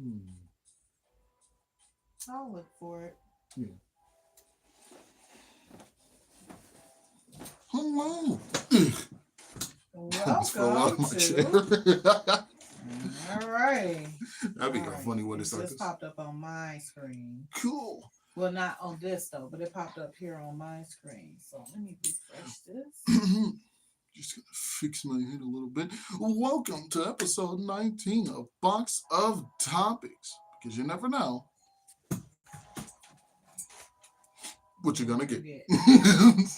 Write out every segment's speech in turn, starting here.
Hmm. I'll look for it. Yeah. Hello. I almost fell out of Welcome my chair. to. All righty. That'd be All a right. funny way to It start just this. popped up on my screen. Cool. Well, not on this though, but it popped up here on my screen. So let me refresh this. Just gonna fix my head a little bit. Welcome to episode 19 of Box of Topics. Because you never know what you're gonna What you get. get?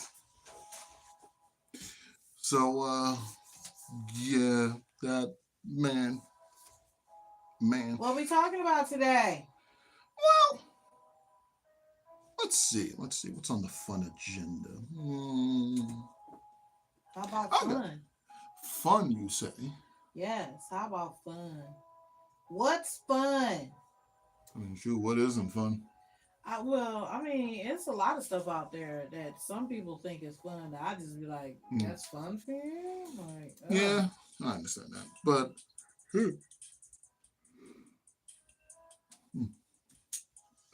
So yeah, that man. Man. What we talking about today? Well, let's see. Let's see. What's on the fun agenda? How about I got fun? fun, you say? Yes. How about fun? What's fun? I mean, shoot, what isn't fun? I mean, it's a lot of stuff out there that some people think is fun. That I just be like, Hmm. that's fun for you? Like, oh. Yeah, I understand that. But hmm,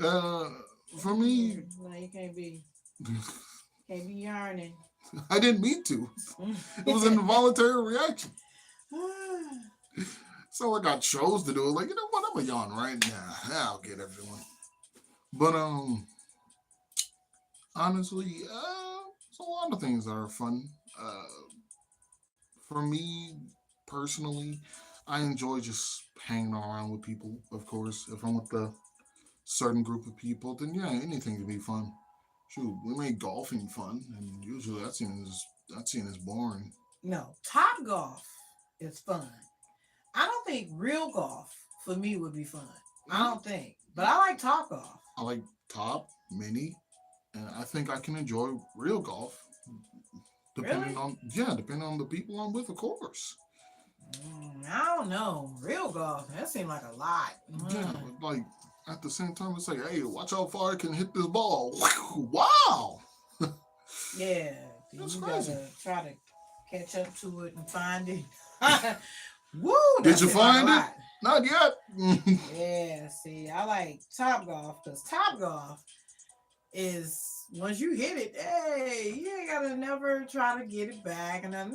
uh, for me, No, you can't be yarning. I didn't mean to. It was an involuntary reaction. So I got chose to do it. Like, you know what? I'm a yawn right now. I'll get everyone. But honestly, there's a lot of things that are fun. For me personally, I enjoy just hanging around with people. Of course, if I'm with a certain group of people, then yeah, anything can be fun. Shoot, we made golfing fun, and usually that's seen as boring. No, top golf is fun. I don't think real golf for me would be fun. I Mm, don't think, but I like top golf. I like top, mini, and I think I can enjoy real golf, Really? depending on the people I'm with, of course. I don't know. Real golf, that seemed like a lot. Yeah, but like at the same time, it's like, hey, watch how far I can hit this ball. Wow, Yeah, that's you crazy. gotta try to catch up to it and find it. Woo, Did that you seemed like a find it? lot. Not yet. Yeah, see, I like top golf because top golf is once you hit it, hey, you ain't gotta never try to get it back and then,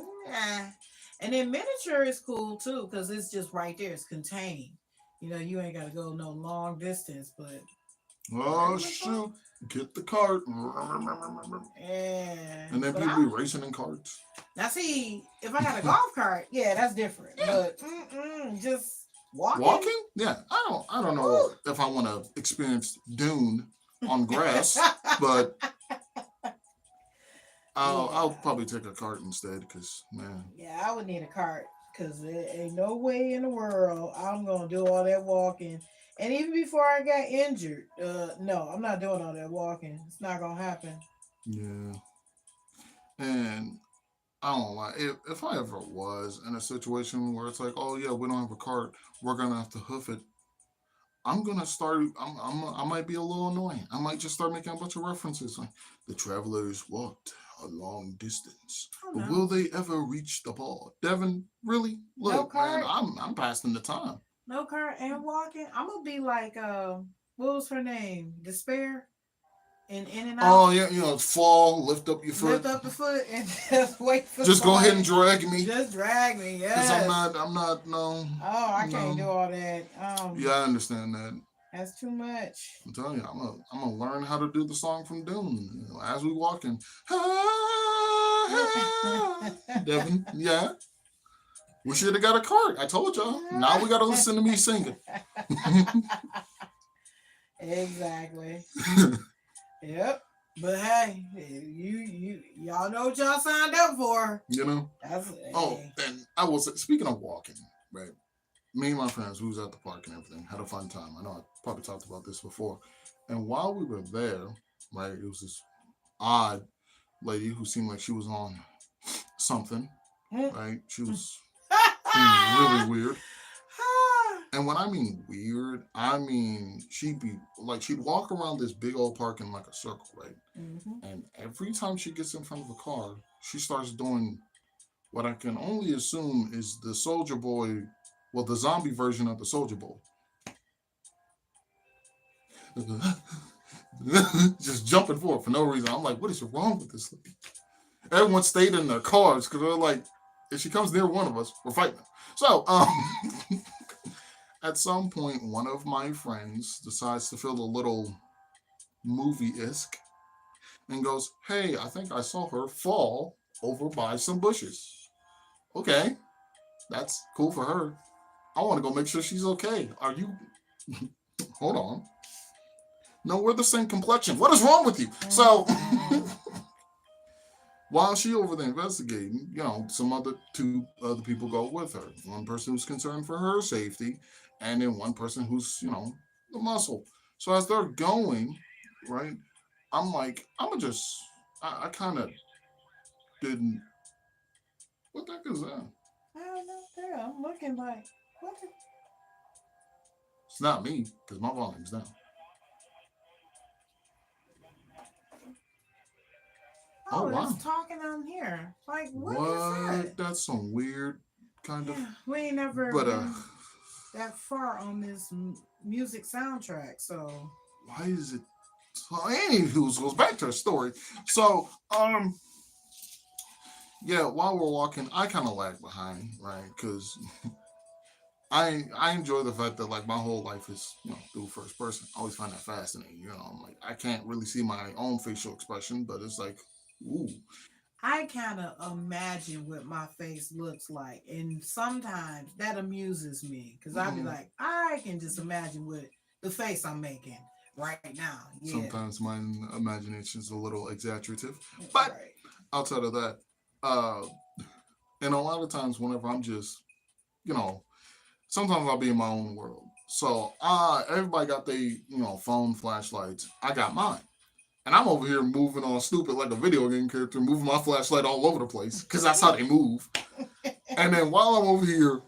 and then miniature is cool too because it's just right there. It's contained. You ain't gotta go no long distance, but Oh regular golf, shoot! Get the cart. yeah. And then But people I be racing in carts. now see if I got a golf cart, yeah, that's different. Yeah, But just walking, walking. Yeah, I don't know woo. if I want to experience dune on grass, but I'll Yeah. probably take a cart instead. Cause man, Yeah, I would need a cart because there ain't no way in the world I'm gonna do all that walking. And even before I got injured, no, I'm not doing all that walking. It's not gonna happen. yeah, and I don't lie. If I ever was in a situation where it's like, oh yeah, we don't have a cart, we're gonna have to hoof it. I'm gonna start. I might be a little annoying. I might just start making a bunch of references like the travelers walked a long distance, Oh but will no, they ever reach the ball? Devin, really? no Look, man, cart, I'm passing the time. no cart, and walking. I'm gonna be like, what was her name? Despair and In and Out. Oh yeah, fall, lift up your Lift foot. up the foot and just wait for Just go ahead and somebody. drag me, Just drag me. cause I'm Yes. not. I'm not. No, Oh, I can't no. do all that. Yeah, I understand that. That's too much. I'm telling you, I'm gonna learn how to do the song from Dune as we walking. Devin, yeah, we should have got a cart. I told y'all. Now we got to listen to me singing. Exactly. Yep. But hey, y'all know what y'all signed up for. you know. That's Oh, hey. and I was speaking of walking. Right, me and my friends, we was at the park and everything. Had a fun time. I know I probably talked about this before. And while we were there, right, it was this odd lady who seemed like she was on something. Right, she was seemed really weird. And when I mean weird, I mean she'd walk around this big old park in like a circle, right? Mm-hmm. And every time she gets in front of a car, she starts doing what I can only assume is the Soldier Boy, well, the zombie version of the Soldier Boy. just jumping forward for no reason. I'm like, what is wrong with this lady? Everyone stayed in their cars because they're like, if she comes near one of us, we're fighting her. So, at some point, one of my friends decides to feel a little movie-esque and goes, "Hey, I think I saw her fall over by some bushes." Okay, that's cool for her. I want to go make sure she's okay. Are you? Hold on. No, we're the same complexion. What is wrong with you? So, while she over there investigating, some other two other people go with her. One person who's concerned for her safety, and then one person who's the muscle. So as they're going, right, I'm like, I'm gonna just, I kind of didn't. What the heck is that? I don't know. There, I'm looking like, what the? It's not me because my volume's down. Oh Oh, it's wow, talking on here. Like, what is that? what? That's some weird kind of. Yeah, we ain't never But been that far on this music soundtrack, so. why is it? So anywho, goes back to the story. So yeah, while we're walking, I kind of lag behind, right? Because I enjoy the fact that like my whole life is through first person. I always find that fascinating. I'm like I can't really see my own facial expression, but it's like, ooh, I kind of imagine what my face looks like, and sometimes that amuses me because I'll be mm, like, I can just imagine what the face I'm making right now. Yeah, sometimes my imagination is a little exaggerative, but right. outside of that, uh, and a lot of times whenever I'm just, you know, sometimes I'll be in my own world. So everybody got their phone flashlights. I got mine. And I'm over here moving all stupid like a video game character, moving my flashlight all over the place because that's how they move. And then while I'm over here,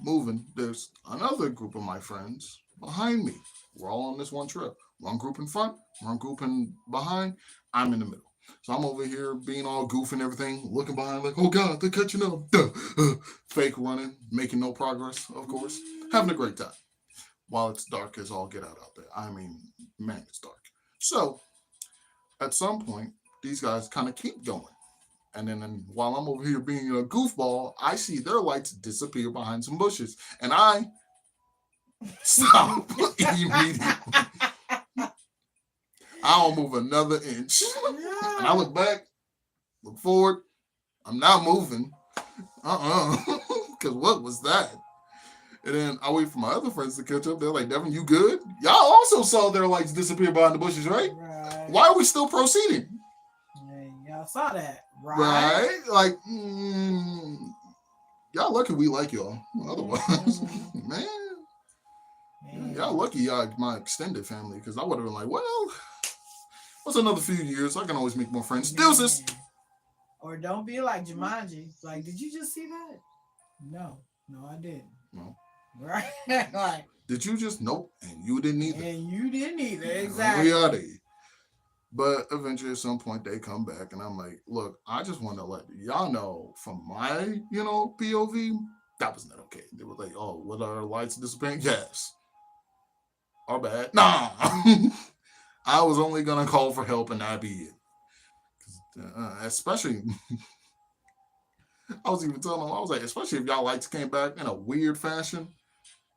moving, there's another group of my friends behind me. We're all on this one trip. One group in front, one group in behind. I'm in the middle. So I'm over here being all goofy and everything, looking behind like, oh God, they're catching up. Duh. Fake running, making no progress, of course. Having a great time. While it's dark as all get out there. I mean, man, it's dark. So at some point, these guys kind of keep going. And then while I'm over here being a goofball, I see their lights disappear behind some bushes. And I stop immediately. I don't move another inch. And I look back, look forward. I'm not moving. Because what was that? And then I wait for my other friends to catch up. They're like, Devin, you good? Y'all also saw their lights disappear behind the bushes, right? Right. Why are we still proceeding? Hey, y'all saw that, right? Right? Like, y'all lucky we like y'all. Otherwise, Mm, man, y'all man. lucky y'all my extended family because I would have been like, well, what's another few years? I can always make more friends. Deuces. Man. Or don't be like Jumanji. Like, did you just see that? No, no, I didn't. No. Right? Like, Did you just nope? And you didn't either. and you didn't either. Reality. Exactly. But eventually, at some point, they come back, and I'm like, look, I just want to let y'all know from my, POV, that was not okay. They were like, oh, what are lights disappearing? Yes. Our bad. Nah. I was only gonna call for help, and that be it. Especially, I was even telling them, I was like, especially if y'all lights came back in a weird fashion,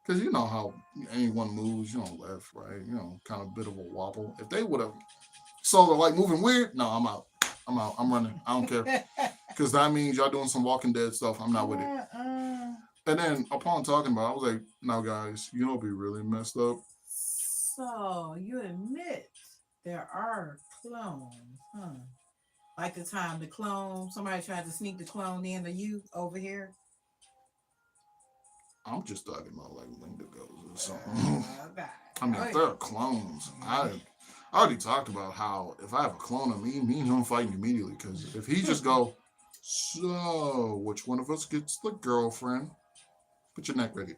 because you know how anyone moves, left, right, kind of bit of a wobble. If they would have saw the light moving weird, no, I'm out. I'm out. I'm running. I don't care. Because that means y'all doing some Walking Dead stuff. I'm not with it. And then upon talking about it, I was like, now guys, be really messed up. So you admit there are clones, huh? Like the time the clone, somebody tried to sneak the clone into you over here. I'm just talking about like Wendigos or something. Okay. I mean, Oh if there yeah. are clones, I already talked about how if I have a clone of me and him fighting immediately. Because if he just go, so which one of us gets the girlfriend? Put your neck ready.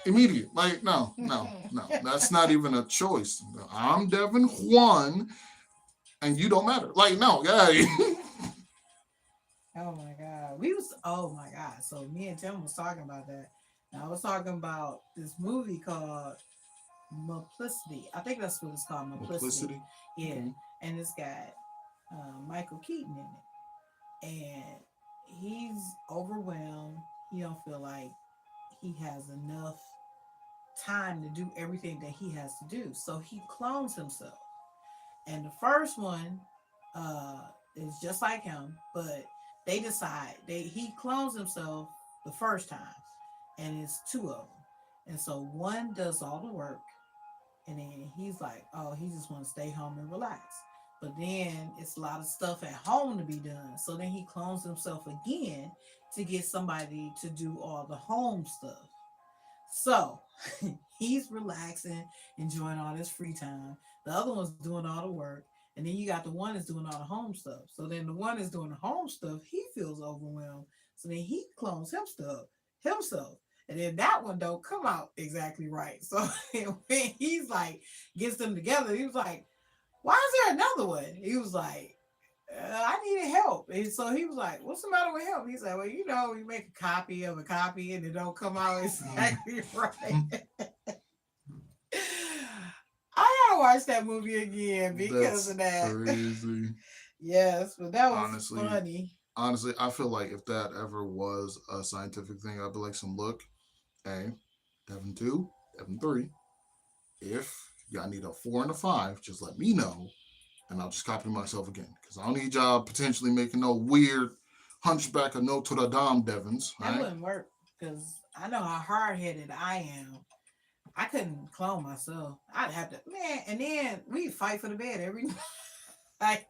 Immediate. Like, no, no, no. That's not even a choice. I'm Devin Juan, and you don't matter. Like, no, yeah. Oh my god. We was oh my god. So me and Tim was talking about that. And I was talking about this movie called Multiplicity. I think that's what it's called, Multiplicity. Multiplicity. Yeah, Okay. and it's got Michael Keaton in it, and he's overwhelmed. He don't feel like he has enough time to do everything that he has to do, so he clones himself. And the first one uh, is just like him, but they decide he clones himself the first time, and it's two of them, and so one does all the work and then he's like, oh, he just want to stay home and relax. But then it's a lot of stuff at home to be done. So then he clones himself again to get somebody to do all the home stuff. So he's relaxing, enjoying all this free time. The other one's doing all the work. And then you got the one that's doing all the home stuff. So then the one that's doing the home stuff, he feels overwhelmed. So then he clones himself. And then that one don't come out exactly right. So when he's like gets them together, he was like, why is there another one? He was like, I needed help. And so he was like, what's the matter with him? He's like, well, you make a copy of a copy and it don't come out exactly right. I gotta watch that movie again because That's of that. crazy. Yes, but that was Honestly, funny. honestly, I feel like if that ever was a scientific thing, I'd be like, some look, hey, Devin 2, Devin 3. If y'all need a 4 and a 5, just let me know, and I'll just copy myself again. Because I don't need y'all potentially making no weird hunchback of Notre Dame Devons, all That right? wouldn't work because I know how hard headed I am. I couldn't clone myself. I'd have to, man. And then we fight for the bed every night. Like,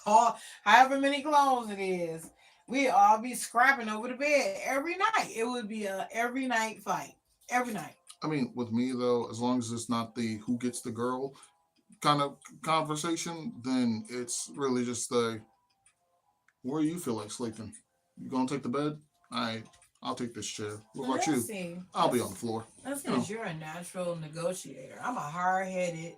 all, however many clones it is, we all be scrapping over the bed every night. It would be a every night fight. Every night. I mean, with me though, as long as it's not the who gets the girl kind of conversation, then it's really just the where you feel like sleeping. You gonna take the bed? All right, I'll take this chair. What Well, about let's you? see. I'll be on the floor. That's You know. because you're a natural negotiator. I'm a hard headed.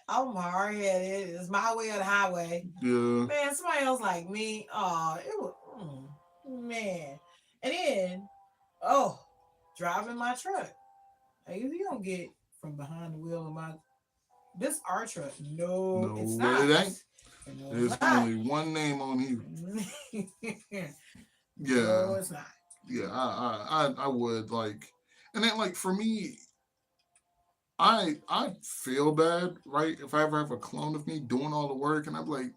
I'm hard headed. It's my way or the highway. Yeah. Man, somebody else like me. Oh, it was man. And then, oh, driving my truck. Hey, if you don't get from behind the wheel of my this our truck, no, it's No, not. it ain't. No, it's There's not. only one name on here. No, Yeah. it's not. Yeah. I would like, and then like for me, I feel bad, right? If I ever have a clone of me doing all the work, and I'm like,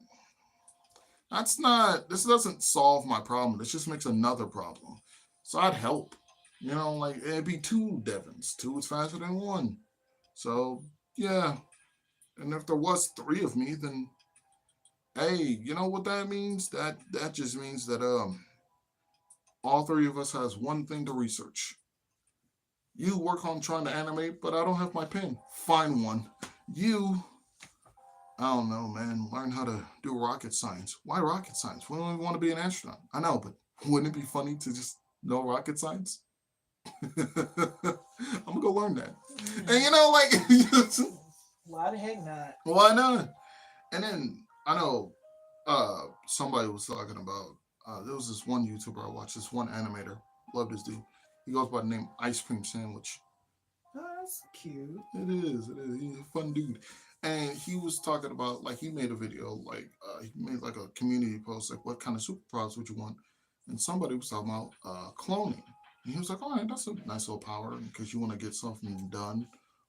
that's not. This doesn't solve my problem. This just makes another problem. So I'd help. You know, like it'd be two Devons. Two is faster than one. So yeah. And if there was three of me, then hey, you know what that means? That just means that all three of us has one thing to research. You work on trying to animate, but I don't have my pen. Find one. You, I don't know, man. Learn how to do rocket science. Why rocket science? We don't even want to be an astronaut. I know, but wouldn't it be funny to just know rocket science? I'm gonna go learn that. And Mm, you know, like, why the heck not? why not? And then I know somebody was talking about there was this one YouTuber I watched, this one animator, love this dude. He goes by the name Ice Cream Sandwich. Oh, that's cute. It is. He's a fun dude. And he was talking about like he made a video, like he made like a community post, like what kind of superpowers would you want? And somebody was talking about cloning. And he was like, all right, that's a nice little power because you want to get something done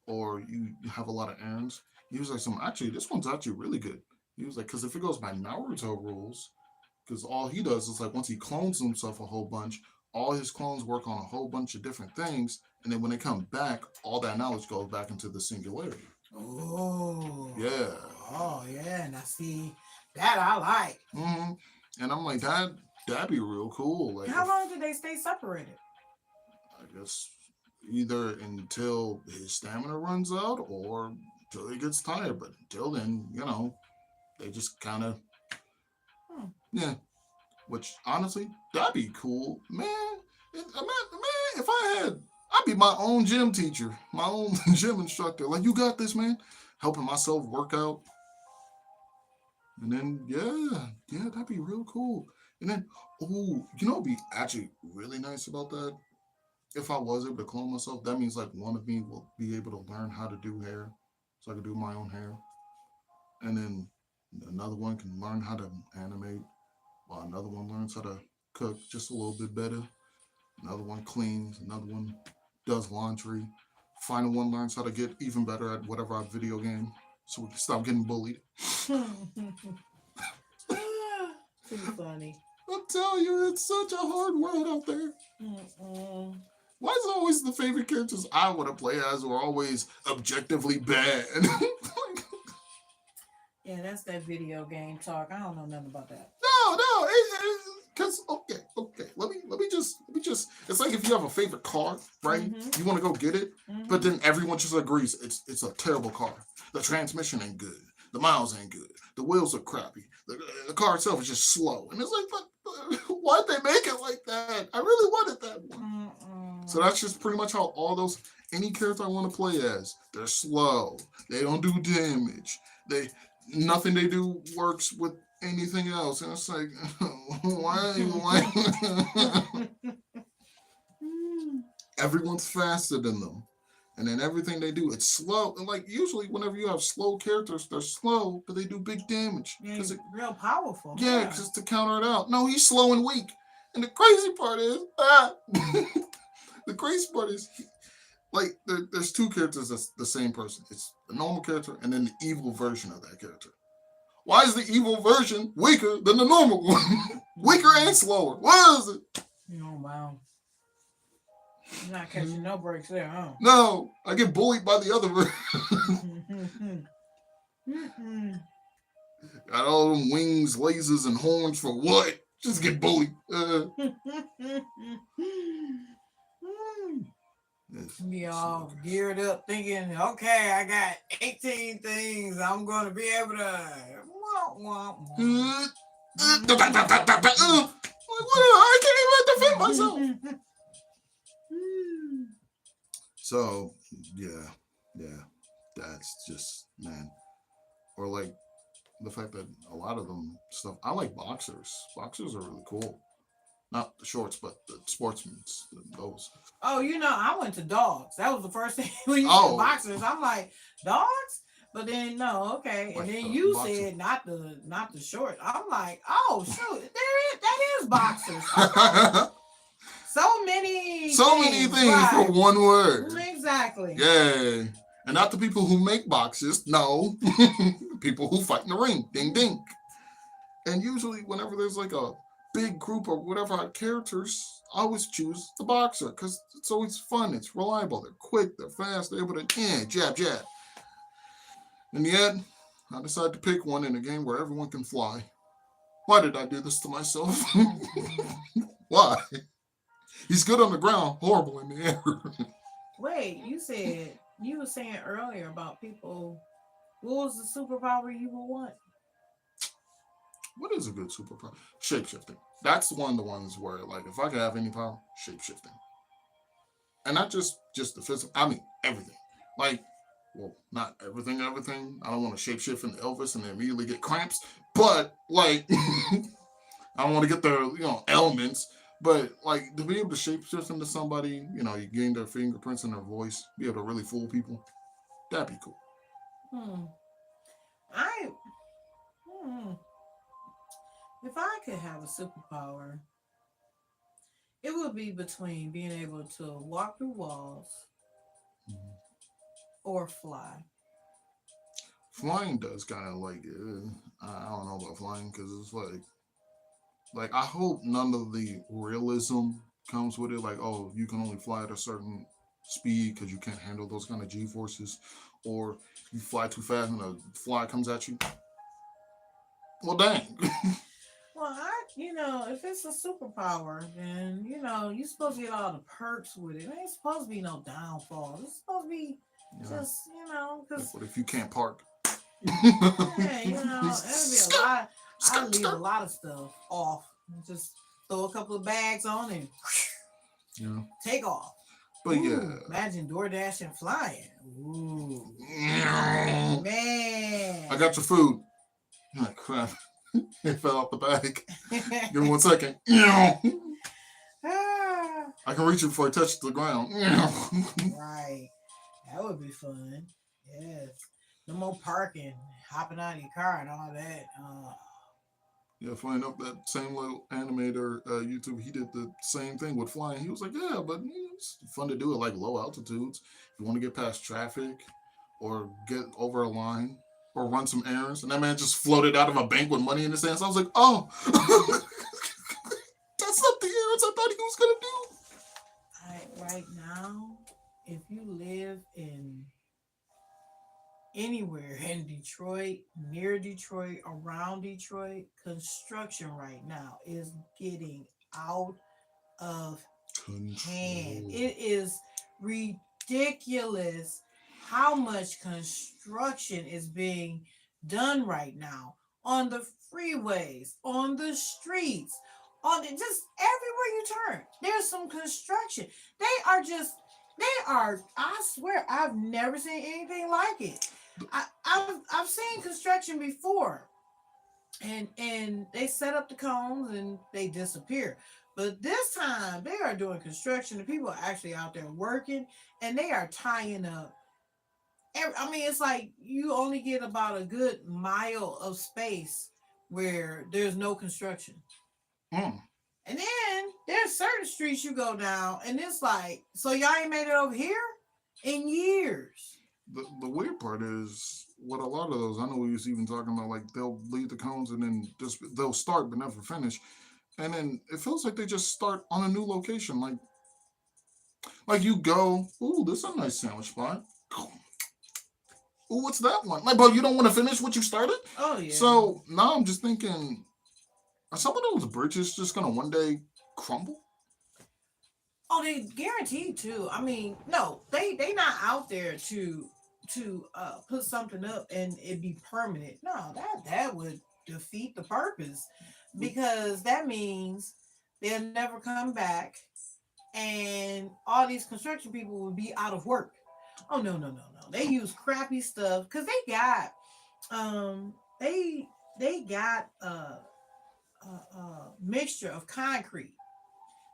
or you have a lot of errands. He was like, some actually, this one's actually really good. He was like, because if it goes by Naruto rules, because all he does is like once he clones himself a whole bunch, all his clones work on a whole bunch of different things, and then when they come back, all that knowledge goes back into the singularity. Oh, Yeah. oh yeah. Now see that I like. hmm And I'm like, that'd be real cool. Like How if long did they stay separated? I guess either until his stamina runs out or until he gets tired. But until then, they just kind of Hmm. yeah. Which honestly, that'd be cool, man. Man, if I had, I'd be my own gym teacher, my own gym instructor. Like you got this, man. Helping myself work out, and then yeah, that'd be real cool. And then, oh, what'd be actually really nice about that? if I was able to clone myself, that means like one of me will be able to learn how to do hair, so I can do my own hair, and then another one can learn how to animate, while another one learns how to cook just a little bit better. Another one cleans. Another one does laundry. Final one learns how to get even better at whatever our video game, so we can stop getting bullied. Too funny. I'll tell you, it's such a hard world out there. Mm-mm. Why is it always the favorite characters I want to play as are always objectively bad? Like, Yeah, that's that video game talk. I don't know nothing about that. no, because okay. Let me just. It's like if you have a favorite car, right? Mm-hmm. You want to go get it, but Mm-hmm. then everyone just agrees it's a terrible car. The transmission ain't good. The miles ain't good. The wheels are crappy. The car itself is just slow, and it's like, but why'd they make it like that? I really wanted that one. So Mm-mm. that's just pretty much how all those any character I want to play as, they're slow. They don't do damage. They nothing they do works with anything else. And it's like, why everyone's faster than them. And then everything they do, it's slow. And like usually whenever you have slow characters, they're slow, but they do big damage. Yeah, real powerful. Yeah, Yeah. because to counter it out. No, he's slow and weak. And the crazy part is, the crazy part is like there's two characters that's the same person. It's the normal character and then the evil version of that character. Why is the evil version weaker than the normal one? Weaker and slower. What is it? Oh wow. You're not catching no breaks there, huh? No, I get bullied by the other version. Got all them wings, lasers, and horns for what? Just get bullied. Be all geared up thinking, okay, I got 18 things I'm going to be able to. I can't even defend myself. So, yeah, that's just, man. Or like the fact that a lot of them stuff, I like boxers. Boxers are really cool. Not the shorts, but the sportsmen's, those. Oh, I went to dogs. That was the first thing when you said Oh, boxers. I'm like, dogs? But then no, okay. And like then the you boxing. said not the short. I'm like, oh shoot, that is boxers. Okay. So many So many things right. for one word. Exactly. Yay. And not the people who make boxes, no. People who fight in the ring. Ding ding. And usually whenever there's like a big group or whatever characters, I always choose the boxer because it's always fun. It's reliable. They're quick. They're fast. They're able to jab, jab. In the end, I decided to pick one in a game where everyone can fly. Why did I do this to myself? Why? He's good on the ground, horrible in the air. Wait, you were saying earlier about people. What was the superpower you would want? What is a good superpower? Shapeshifting. That's one of the ones where, like, if I could have any power, shapeshifting. And not just the physical. I mean, everything. Like, well, not everything. I don't want to shapeshift into Elvis and then immediately get cramps. But like, I don't want to get the ailments. But like to be able to shapeshift into somebody, you gain their fingerprints and their voice, be able to really fool people. That'd be cool. Hmm. I hmm. If I could have a superpower, it would be between being able to walk through walls Mhm. or fly. Flying does kind of like I don't know about flying because it's like I hope none of the realism comes with it. Like, oh, you can only fly at a certain speed because you can't handle those kind of G forces, or you fly too fast and a fly comes at you. Well, dang. Well, if it's a superpower, then you're supposed to get all the perks with it. It ain't supposed to be no downfall. It's supposed to be Yeah. just, because Like, what if you can't park? yeah, it'd be a lot. I leave a lot of stuff off. Just throw a couple of bags on and Yeah. take off. But Ooh, yeah. imagine DoorDash and flying. Ooh, I man. got your food. Oh, crap. It fell off the bag. Give me 1 second. I Ah, I can reach it before I touch the ground. Right. That would be fun. Yes. No more parking, hopping out of your car and all that. Yeah, funny enough, that same little animator YouTube, he did the same thing with flying. He was like, yeah, but it's fun to do at like low altitudes. If you want to get past traffic or get over a line or run some errands. And that man just floated out of a bank with money in his hands. I was like, oh, that's not the errands I thought he was going to do. Right now, if you live in anywhere in Detroit, near Detroit, around Detroit, construction right now is getting out of hand. Control. It is ridiculous how much construction is being done right now on the freeways, on the streets, just everywhere you turn. There's some construction. They are just they are. I swear, I've never seen anything like it. I've seen construction before, and they set up the cones and they disappear. But this time they are doing construction. The people are actually out there working, and they are tying up. I mean, it's like you only get about a good mile of space where there's no construction, Mm. and then there's certain streets you go down, and it's like, so y'all ain't made it over here in years. The weird part is what a lot of those, I know we was even talking about, like they'll leave the cones and then just they'll start but never finish. And then it feels like they just start on a new location. Like you go, ooh, this is a nice sandwich spot. Ooh, what's that one? Like, but you don't want to finish what you started. Oh yeah. So now I'm just thinking, are some of those bridges just gonna one day crumble? Oh, they guaranteed to. I mean, no, they not out there to put something up and it be permanent. No, that would defeat the purpose, because that means they'll never come back, and all these construction people will be out of work. Oh no, no, no, no. They use crappy stuff because um they got a mixture of concrete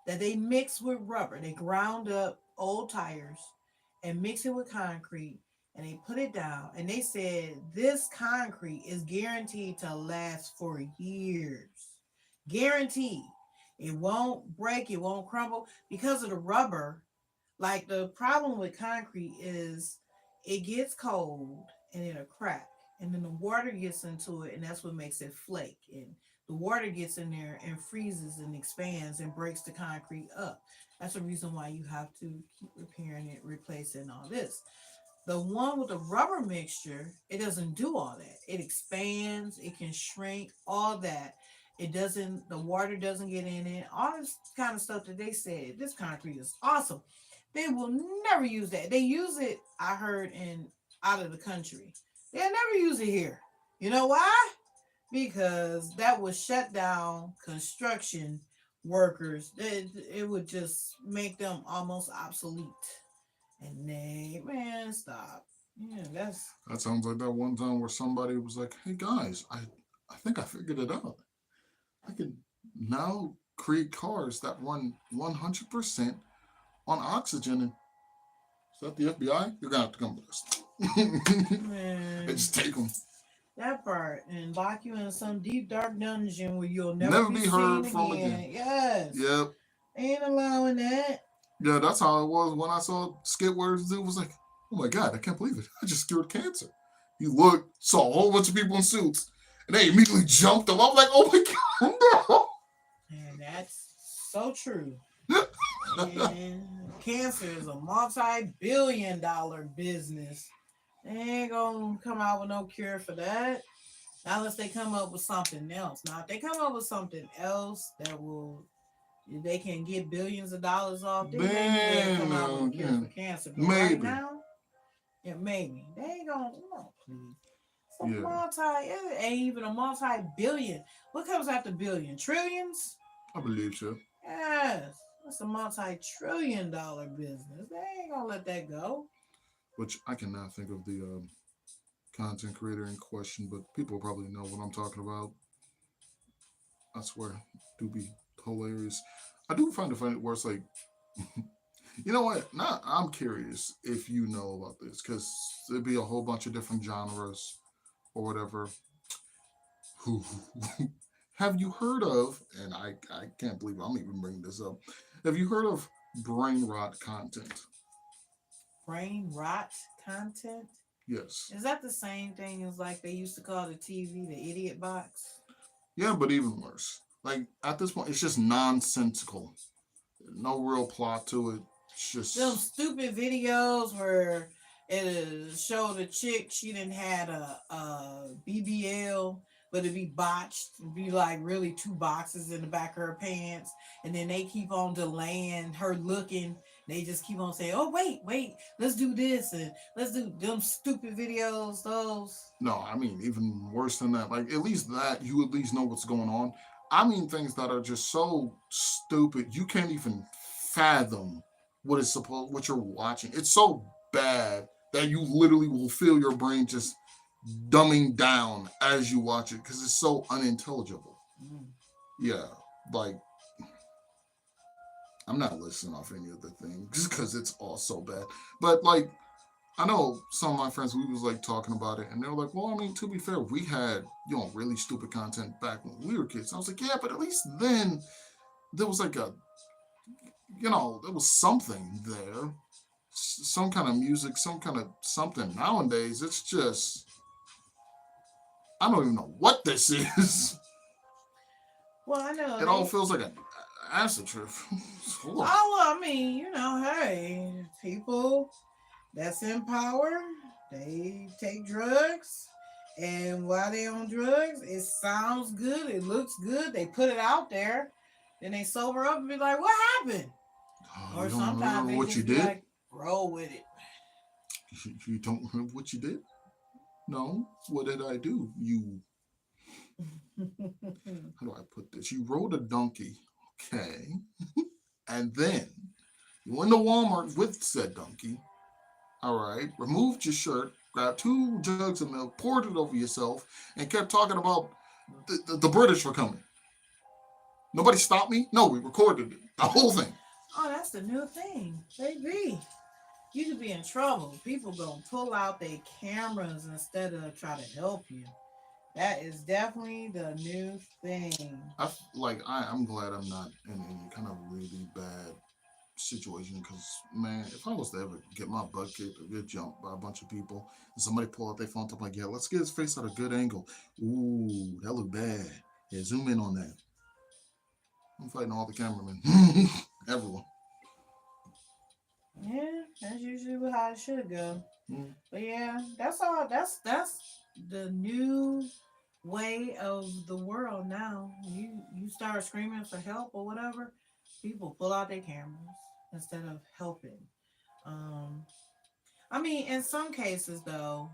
that they mix with rubber. They ground up old tires and mix it with concrete, and they put it down. And they said this concrete is guaranteed to last for years. Guaranteed. It won't break, it won't crumble because of the rubber. Like, the problem with concrete is it gets cold and it'll crack. And then the water gets into it, and that's what makes it flake. And the water gets in there and freezes and expands and breaks the concrete up. That's the reason why you have to keep repairing it, replacing all this. The one with the rubber mixture, it doesn't do all that. It expands, it can shrink, all that. It doesn't, the water doesn't get in it, all this kind of stuff that they said. This concrete is awesome. They will never use that. They use it, I heard, in out of the country. They'll never use it here. You know why? Because that would shut down construction workers. It would just make them almost obsolete. And they, man, stop. Yeah, that's That sounds like that one time where somebody was like, "Hey guys, I think I figured it out. I can now create cars that run 100% on oxygen." And is that the FBI? You're gonna have to come with us. And man. just take them. That part, and lock you in some deep dark dungeon where you'll never Never be be seen heard from again. again. Yes, Yep. ain't allowing that. Yeah, that's how it was when I saw Skit where this dude was like, "Oh my god, I can't believe it! I just cured cancer." He looked, saw a whole bunch of people in suits, and they immediately jumped him. I was like, "Oh my god, And that's so true. no!" And cancer is a multi-billion-dollar business. They ain't gonna come out with no cure for that. Not unless they come up with something else. Now, if they come up with something else that will, they can get billions of dollars off, then maybe they'll come Then out with a cure yeah, for cancer. But right maybe. now, yeah, maybe they ain't gonna. No, please. It's a Yeah, it ain't even a multi-billion. What comes after billion? Trillions? I believe so. Yes, it's a multi-trillion-dollar business. They ain't gonna let that go. Which I cannot think of the content creator in question, but people probably know what I'm talking about. I swear, do be hilarious. I do find it funny where it's like You know what? Now I'm curious if you know about this because there'd be a whole bunch of different genres or whatever. Who have you heard of? And I can't believe I'm even bringing this up. Have you heard of brain rot content? Brain rot content. Yes. Is that the same thing as like they used to call the TV the idiot box? Yeah, but even worse. Like at this point, it's just nonsensical. No real plot to it. It's Them just stupid videos where it showed a chick she didn't had a BBL, but it'd be botched. It'd be like really two boxes in the back of her pants, and then they keep on delaying her looking. They just keep on saying, "Oh wait, let's do this and let's do them stupid videos." Those. no. I mean, even worse than that. Like at least that you at least know what's going on. I mean, things that are just so stupid you can't even fathom what you're watching. It's so bad that you literally will feel your brain just dumbing down as you watch it because it's so unintelligible. Mm. Yeah, like I'm not listening off any of the things because it's all so bad. But like I know some of my friends, we was like talking about it, and they were like, "Well, I mean, to be fair, we had really stupid content back when we were kids." And I was like, "Yeah, but at least then there was like there was something there, some kind of music, some kind of something." Nowadays, it's just I don't even know what this is. Well, I know It all they. feels like an acid trip. Oh, well, I mean, hey, people that's in power, they take drugs. And while they on drugs, it sounds good, it looks good, they put it out there, then they sober up and be like, what happened? Oh, Or you don't sometimes remember they what you just be did? like, roll with it. You don't remember what you did? No. What did I do? You how do I put this? You rode a donkey, okay, and then you went to Walmart with said donkey, all right, removed your shirt, grabbed 2 jugs of milk, poured it over yourself, and kept talking about the British were coming. Nobody stopped me. No, we recorded it, the whole thing. Oh, that's the new thing, baby. You could be in trouble. People gonna pull out their cameras instead of try to help you. That is definitely the new thing. I'm glad I'm not in any kind of really bad situation because man, if I was to ever get my butt kicked or get jumped by a bunch of people and somebody pull out their phone, I'm like, yeah, let's get his face at a good angle. Ooh, that look bad. Yeah, zoom in on that. I'm fighting all the cameramen, everyone. Yeah, that's usually how it should go. Mm. But yeah, that's all. That's the new way of the world now. You start screaming for help or whatever, people pull out their cameras instead of helping. Um, I mean, in some cases though,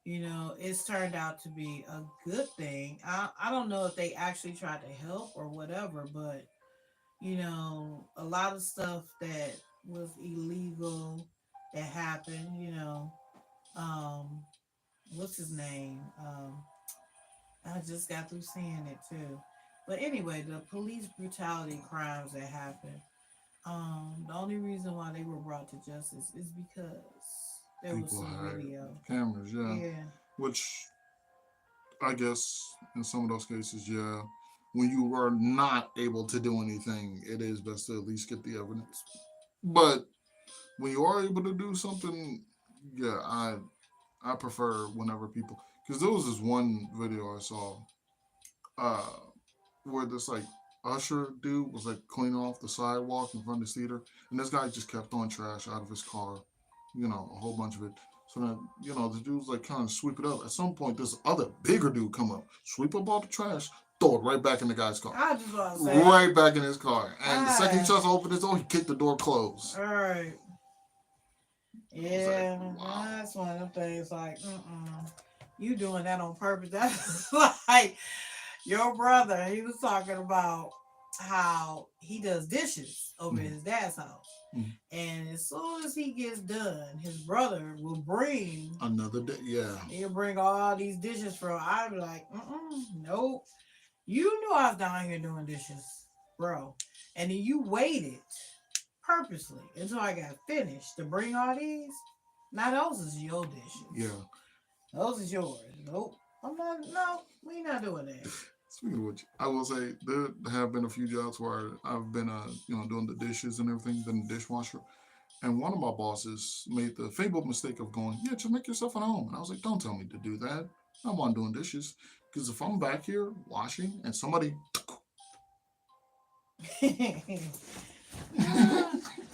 it's turned out to be a good thing. I don't know if they actually tried to help or whatever, but a lot of stuff that was illegal that happened, um, what's his name? I just got through saying it too. But anyway, the police brutality crimes that happened, the only reason why they were brought to justice is because there was People some had video. cameras, yeah, Yeah. which I guess in some of those cases, yeah. When you are not able to do anything, it is best to at least get the evidence. But when you are able to do something, yeah, I prefer whenever people because there was this one video I saw uh where this like usher dude was like cleaning off the sidewalk in front of the theater, and this guy just kept throwing trash out of his car, a whole bunch of it. So then, the dude's like kind of sweep it up. At some point, this other bigger dude come up, sweep up all the trash, throw it right back in the guy's car, I just want to say, right back in his car. And the second he ah, tries to open his door, he kicked the door closed. all right. I was like, Yeah, wow. that's one of them things like, you doing that on purpose. That's like your brother, he was talking about how he does dishes over Mm, his dad's house. mm. And as soon as he gets done, his brother will bring Another day, yeah. he'll bring all these dishes from. I'd be like, nope. You knew I was down here doing dishes, bro. And then you waited purposely until I got finished to bring all these. Now those is your dishes. Yeah. Those is yours. Nope. I'm not. No, we not doing that. Speaking of which, I will say there have been a few jobs where I've been, doing the dishes and everything, been a dishwasher. And one of my bosses made the fabled mistake of going, "Yeah, just make yourself at home." And I was like, "Don't tell me to do that. I want doing dishes because if I'm back here washing and somebody,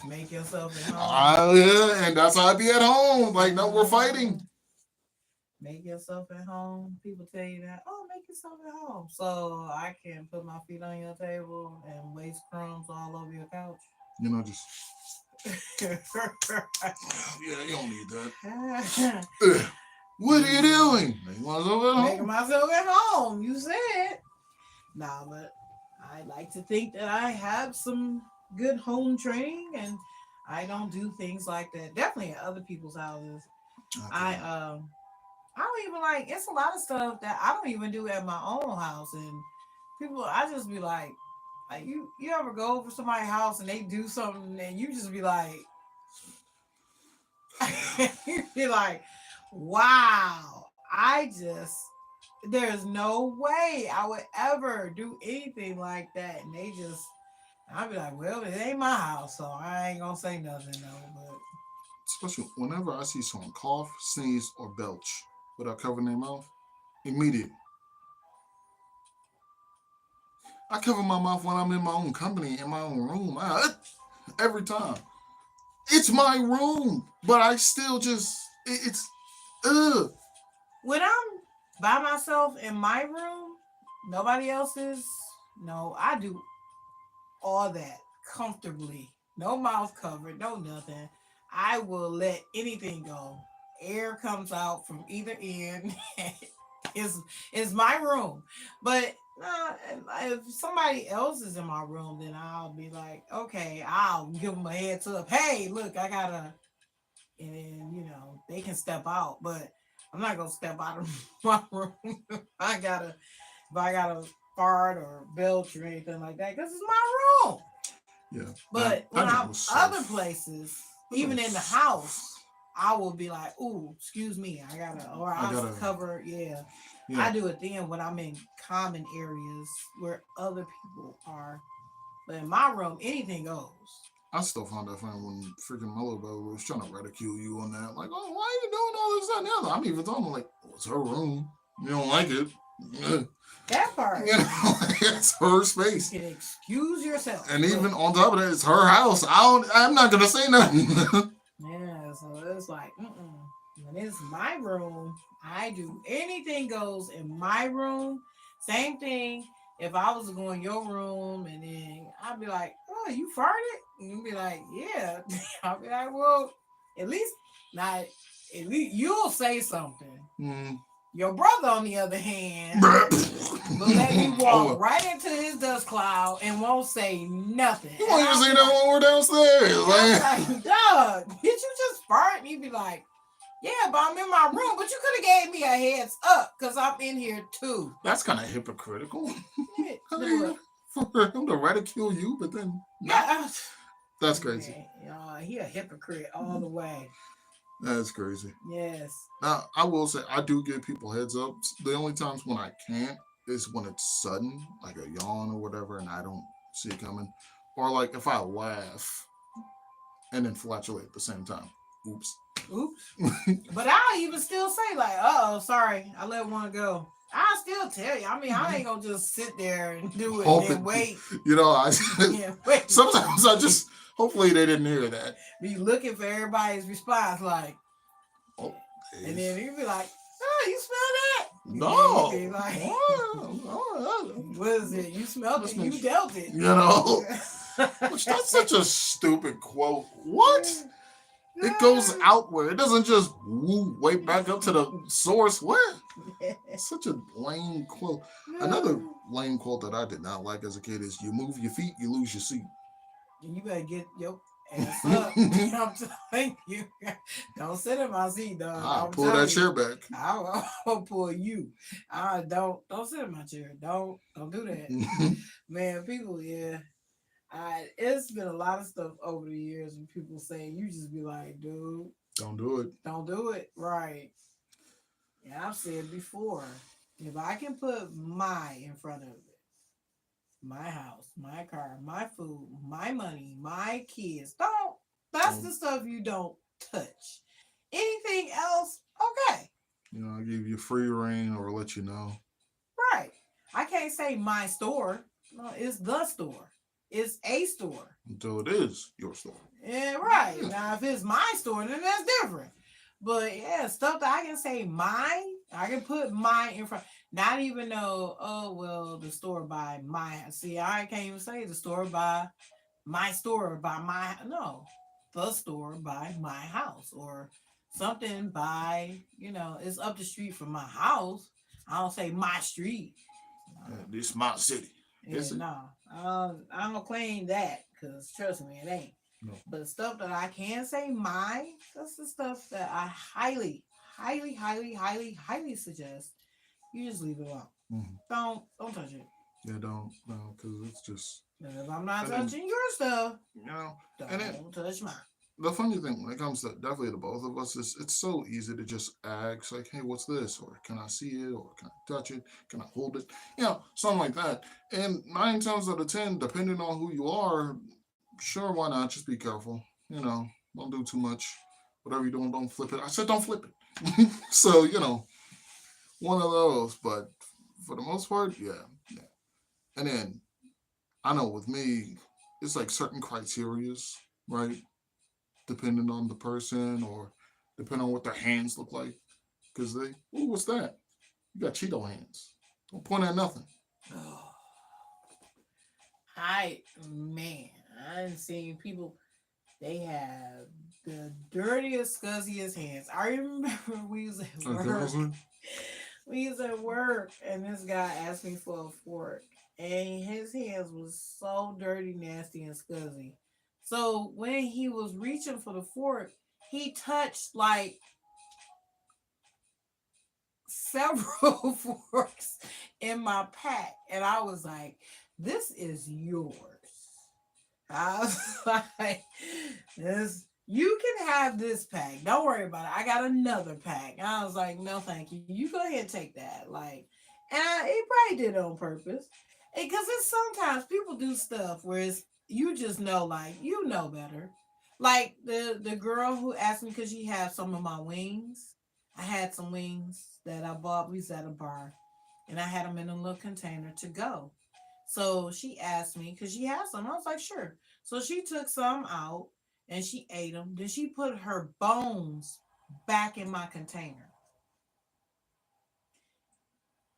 Make yourself at home. yeah, and that's how I be at home. Like, no, we're fighting. Make yourself at home. People tell you that. Oh, make yourself at home, so I can put my feet on your table and waste crumbs all over your couch. Just yeah, you don't need that. What are you doing? Make myself at Making home. myself at home. You said. Nah, but I like to think that I have some good home training and I don't do things like that. Definitely at other people's houses. I I couldn't. I don't even like it's a lot of stuff that I don't even do at my own house and people I just be like you ever go over somebody's house and they do something and you just be like you be like, wow, I just there's no way I would ever do anything like that. And they just I'd be like, well, it ain't my house, so I ain't gonna say nothing though. But Especially whenever I see someone cough, sneeze, or belch without covering their mouth, immediate. I cover my mouth when I'm in my own company, in my own room. Every time. It's my room, but I still just, it's, ugh. when I'm by myself in my room, nobody else's, no, I do all that comfortably. No mouth covered, no nothing. I will let anything go. Air comes out from either end. is is my room. But if somebody else is in my room, then I'll be like, okay, I'll give them a heads up. Hey, look, I gotta, and then they can step out, but I'm not gonna step out of my room. If I gotta fart or belch or anything like that, because it's my room. Yeah, But when that I'm was other so. places, That even in the was, house, I will be like, "Ooh, excuse me, I gotta," or I I'll gotta, cover. Yeah, yeah. I do it then when I'm in common areas where other people are. But in my room, anything goes. I still found that funny when freaking Mellow Bell was trying to ridicule you on that. Like, oh, why are you doing all this, that, and the other? I'm even talking like, oh, it's her room. You don't like it. Yeah. That part, It's her you space. can excuse yourself. And But even on top of that, it's her house. I'm not gonna say nothing. yeah, so it's like, when it's my room, I do anything goes in my room. Same thing. If I was to go in your room and then I'd be like, "Oh, you farted?" And you'd be like, "Yeah." I'll be like, "Well, at least not. At least you'll say something." Mm. Your brother, on the other hand, will let me walk Oh, right into his dust cloud and won't say nothing. you And won't even I'll say be that like, when we're downstairs. I'll be Like, like, "Dog, did you just fart?" And you'd be like, "Yeah, but I'm in my room. But you could have gave me a heads up because I'm in here too." that's kind of hypocritical. Yeah, How do do you it. for him to ridicule you, but then not? Yeah, That's crazy. man, he a hypocrite all the way. That's crazy. Yes. Now, I will say I do give people heads up. The only times when I can't is when it's sudden, like a yawn or whatever, and I don't see it coming, or like if I laugh and then flatulate at the same time. Oops. Oops. But I'll even still say like, "Uh oh, sorry, I let one go." I'll still tell you. I mean, I ain't gonna just sit there and do it and Hope it, then wait. I Yeah, wait. sometimes I just hopefully they didn't hear that. Be looking for everybody's response, like, Oh, and please. then you be like, "Oh, you smell that?" And then you No. be like, Oh, "What is it? You smelled just it. make You sure, dealt it." which that's such a stupid quote. What? It goes outward. It doesn't just woo way back up to the source. What? Such a lame quote. Another lame quote that I did not like as a kid is "You move your feet, you lose your seat." And you better get your ass up. I'm telling you, don't sit in my seat, dog. I'll I'm pull that telling you, chair back. I'll pull you. I don't sit in my chair. Don't do that, man. People, yeah. It's been a lot of stuff over the years when people say you just be like, dude, Don't do it. don't do it. Right. Yeah, I've said before, if I can put my in front of it, my house, my car, my food, my money, my kids, don't. That's Don't the stuff you don't touch. Anything else, okay. I give you free reign or let you know. Right. I can't say my store. No, it's the store. It's a store. Until it is your store. Yeah, right. Yeah. Now, if it's my store, then that's different. But yeah, stuff that I can say mine, I can put mine in front. Not even know, oh, well, the store by my. See, I can't even say the store by my store by my. No, the store by my house or something by, it's up the street from my house. I don't say my street. Yeah, No. this my city. Yeah, Is it? no. I don't claim that because trust me, it ain't. No. But stuff that I can say mine, that's the stuff that I highly, highly, highly, highly, highly suggest you just leave it alone. Mm-hmm. Don't touch it. Yeah, don't. No, because it's just. And if I'm not And then, touching your stuff, you know, and then don't touch mine. the funny thing when it comes to definitely to both of us is it's so easy to just ask like, hey, what's this? Or can I see it? Or can I touch it? Can I hold it? Something like that. And 9 times out of 10, depending on who you are, sure, why not? Just be careful. Don't do too much. Whatever you're doing, don't flip it. I said don't flip it. So, one of those. But for the most part, yeah. Yeah. And then I know with me, it's like certain criterias, right? Depending on the person or depending on what their hands look like. Because ooh, what's that? You got Cheeto hands. Don't point at nothing. Oh, man, I've seen people, they have the dirtiest, scuzziest hands. I remember we was at Like, work. honestly, We was at work and this guy asked me for a fork and his hands was so dirty, nasty, and scuzzy. So when he was reaching for the fork, he touched like several forks in my pack. And I was like, this is yours. I was like, this you can have this pack. Don't worry about it. I got another pack. And I was like, no, thank you. You go ahead and take that. Like, he probably did it on purpose. Because it's sometimes people do stuff where it's you just know, like, you know better. Like the girl who asked me because she had some of my wings. I had some wings that I bought. We was at a bar, and I had them in a little container to go. So she asked me because she had some. I was like, sure. So she took some out and she ate them. Then she put her bones back in my container.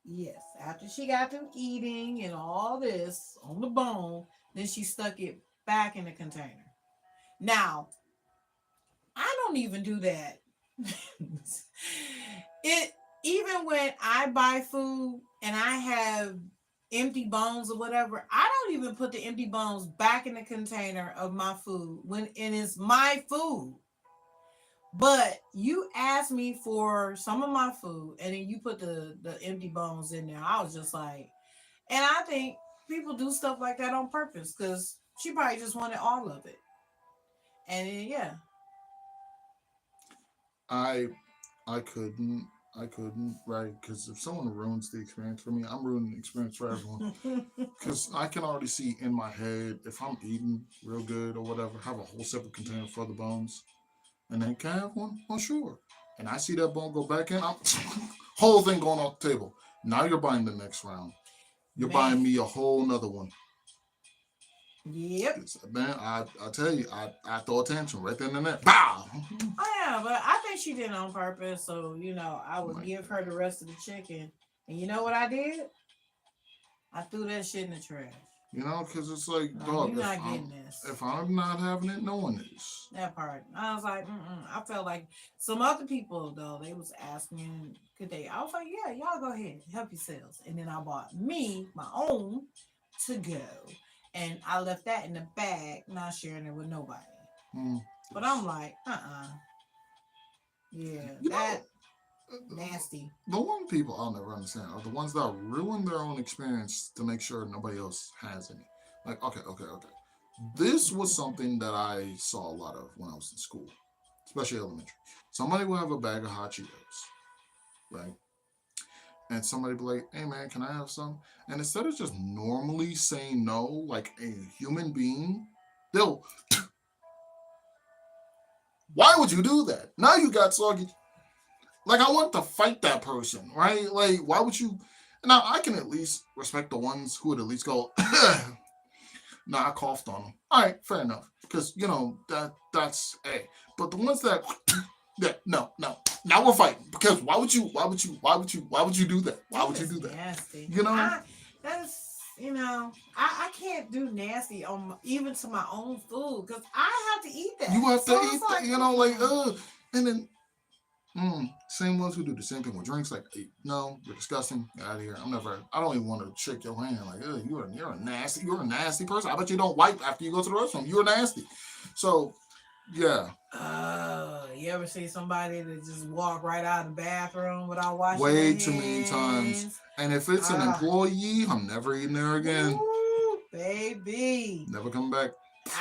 Yes, after she got them eating and all this on the bone, then she stuck it back in the container. Now, I don't even do that. It even when I buy food and I have empty bones or whatever, I don't even put the empty bones back in the container of my food when it is my food. But you asked me for some of my food and then you put the empty bones in there. I was just like, and I think people do stuff like that on purpose because she probably just wanted all of it. And then, yeah, I I couldn't. I couldn't, right? Because if someone ruins the experience for me, I'm ruining the experience for everyone. Because I can already see in my head if I'm eating real good or whatever, have a whole separate container for the bones, and then can I have one? Well, sure. And I see that bone go back in, I'm whole thing going off the table. Now you're buying the next round. You're man, buying me a whole nother one. yep. 'Cause, man, I tell you, I throw attention right then and there. Bow. Oh yeah, but I think she did it on purpose. So I would Like, give her the rest of the chicken. And you know what I did? I threw that shit in the trash. because it's like, Like dog, you're not getting this. if I'm not having it, no one is. That part. I was like, mm-mm. I felt like some other people though they was asking could they. I was like, yeah, y'all go ahead, help yourselves. And then I bought me my own to go, and I left that in the bag, not sharing it with nobody. Mm. But I'm like, yeah, You know, that nasty. the one people I'll never understand are the ones that ruin their own experience to make sure nobody else has any. Like, okay, okay, okay. This was something that I saw a lot of when I was in school, especially elementary. Somebody would have a bag of hot Cheetos, right? And somebody be like, "Hey man, can I have some?" And instead of just normally saying no, like a human being, they'll, why would you do that? Now you got soggy. Like I want to fight that person, right? Like why would you? Now I can at least respect the ones who would at least go, "Nah, I coughed on them." All right, fair enough, because that's a. But the ones that, yeah, no, no, now we're fighting because why would you do that? Why That would you is do that? nasty. You know, I can't do nasty on even to my own food because I have to eat you that. have to So it's eat that. like, Like and then same ones who do the same thing with drinks. Like, hey, no, you're disgusting. Get out of here. I'm never. I don't even want to shake your hand. Like, you're a nasty person. I bet you don't wipe after you go to the restroom. You're nasty. So, yeah, you ever see somebody that just walk right out of the bathroom without washing their way too many times. hands? And if it's an Ah, employee, I'm never eating there again. woo, baby. Never come back.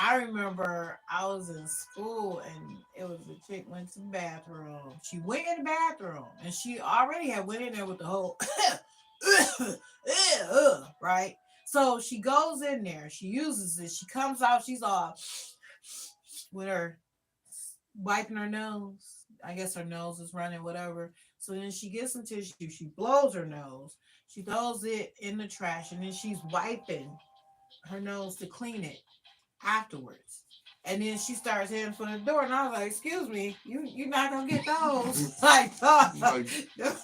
I remember I was in school and it was a chick went to the bathroom. She went in the bathroom and she already had went in there with the whole right. So she goes in there, she uses it, she comes out, she's all with her wiping her nose. I guess her nose is running, whatever. So then she gets some tissue, she blows her nose, she throws it in the trash, and then she's wiping her nose to clean it afterwards. And then she starts heading for the door, and I was like, "Excuse me, you're not gonna get those." Like, Like,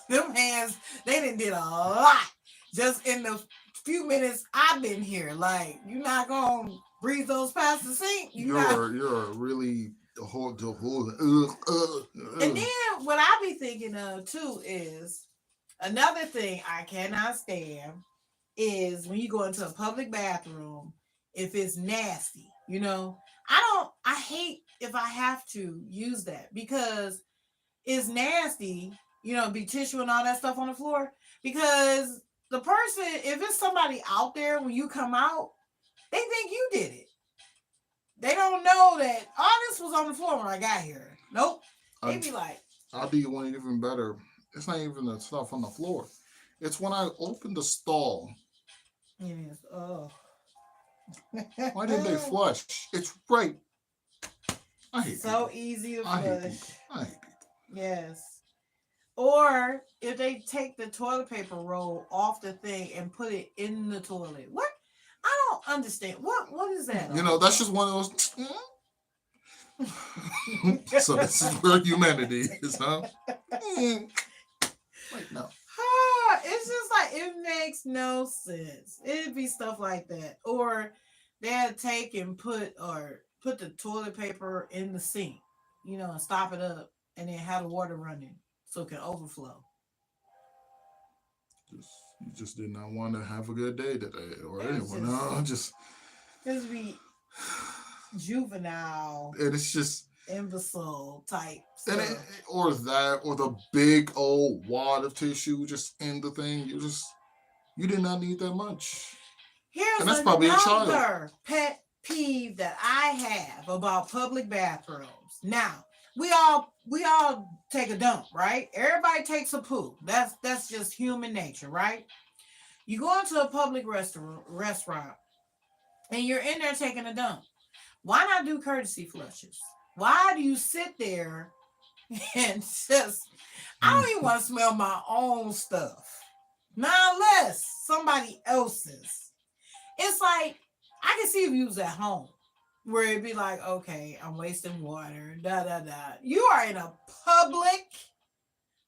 them hands, they done did a lot just in the few minutes I've been here. Like, you're not gonna breathe those past the sink. You not. you're a really the whole And then what I be thinking of too is another thing I cannot stand is when you go into a public bathroom if it's nasty. I hate if I have to use that because it's nasty, be tissue and all that stuff on the floor. Because the person, if it's somebody out there when you come out, they think you did it. They don't know that all this was on the floor when I got here. Nope. I, They be like, I'll do you one even better. It's not even the stuff on the floor. It's when I open the stall. it is. Oh. Why didn't they flush? It's right. I hate So people. easy to I hate flush. people. I hate people. Yes. Or if they take the toilet paper roll off the thing and put it in the toilet. What? I don't understand. What is that all That's about? just one of those. So this is where humanity is, huh? Wait, no. It's just like it makes no sense. It'd be stuff like that. Or they'd take and put the toilet paper in the sink, and stop it up and then have the water running so it can overflow. You just did not want to have a good day today, or It's anyone. just No, just this be juvenile, and it's just imbecile type and stuff. or that or the big old wad of tissue just in the thing. You did not need that much, and Here's that's probably a child. another pet peeve that I have about public bathrooms. Now, we all take a dump, right? Everybody takes a poo. That's just human nature, right? You go into a public restaurant and you're in there taking a dump. Why not do courtesy flushes? Why do you sit there and just I don't even want to smell my own stuff. Not unless somebody else's. It's like I can see if you was at home where it'd be like, okay, I'm wasting water, da da da. You are in a public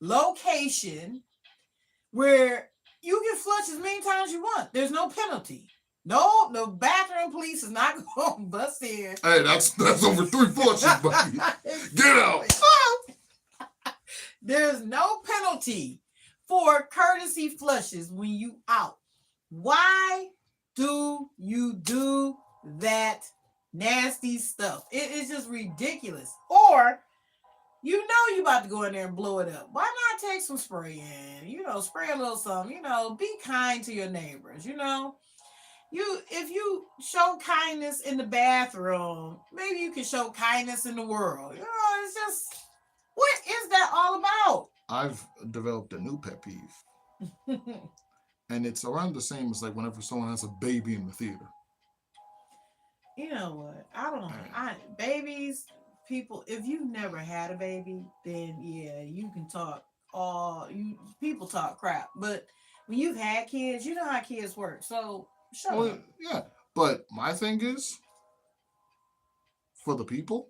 location where you can flush as many times as you want. There's no penalty. No, the bathroom police is not going to bust in. Hey, that's over 3 flushes, buddy. Get out. There's no penalty for courtesy flushes when you out. Why do you do that nasty stuff? It is just ridiculous. Or you about to go in there and blow it up. Why not take some spray in? Spray a little something. Be kind to your neighbors. if you show kindness in the bathroom, maybe you can show kindness in the world. It's just what is that all about? I've developed a new pet peeve, and it's around the same as like whenever someone has a baby in the theater. You know what? I don't know. And, I babies, people. If you've never had a baby, then yeah, you can talk all you people talk crap. But when you've had kids, you know how kids work. So shut well, up. yeah, but my thing is for the people.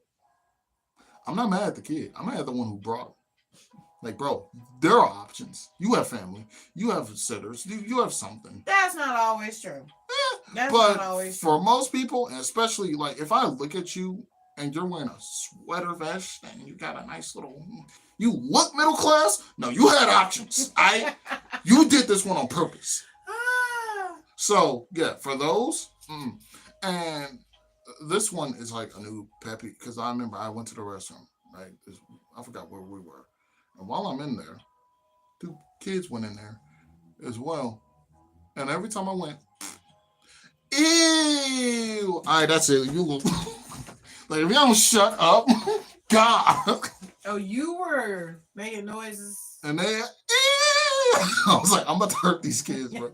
I'm not mad at the kid. I'm mad at the one who brought him. Like, bro, there are options. You have family. You have sitters. You have something. That's not always true. That's not But always for true. most people, and especially like if I look at you and you're wearing a sweater vest and you got a nice little, you look middle class. No, you had options. You did this one on purpose. Ah, So yeah, for those, and this one is like a new peppy because I remember I went to the restaurant. Right, I forgot where we were, and while I'm in there, two kids went in there as well. And every time I went, ew. All right, that's it. You look like if you don't shut up, God. oh, you were making noises. And they, ew. I was like, I'm about to hurt these kids, bro.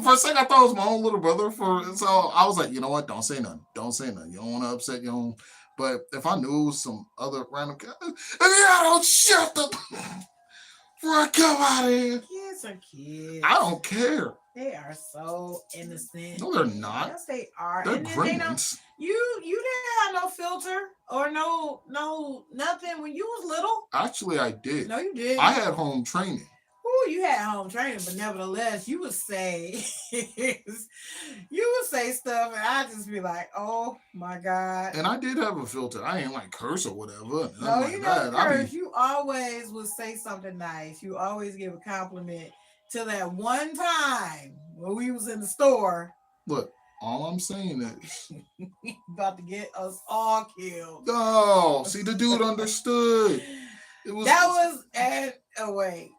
For a second, I thought it was my own little brother. So I was like, you know what? Don't say nothing. Don't say nothing. You don't want to upset your own. But if I knew it was some other random guy, and I don't shut the before I come out of here. Kids are I kids. don't care. They are so innocent. No, they're not. Yes, they are. They're And then they don't. gremlins. You didn't have no filter or no nothing when you was little. Actually, I did. No, you I didn't. had home training. Ooh, you had home training, but nevertheless, you would say you would say stuff, and I'd just be like, "Oh my god." And I did have a filter. I ain't like curse or whatever. Nothing No, like you never that. I curse. be You always would say something nice. You always give a compliment till that one time when we was in the store look. All I'm saying is, about to get us all killed. oh, see, the dude understood. It was That was and oh wait.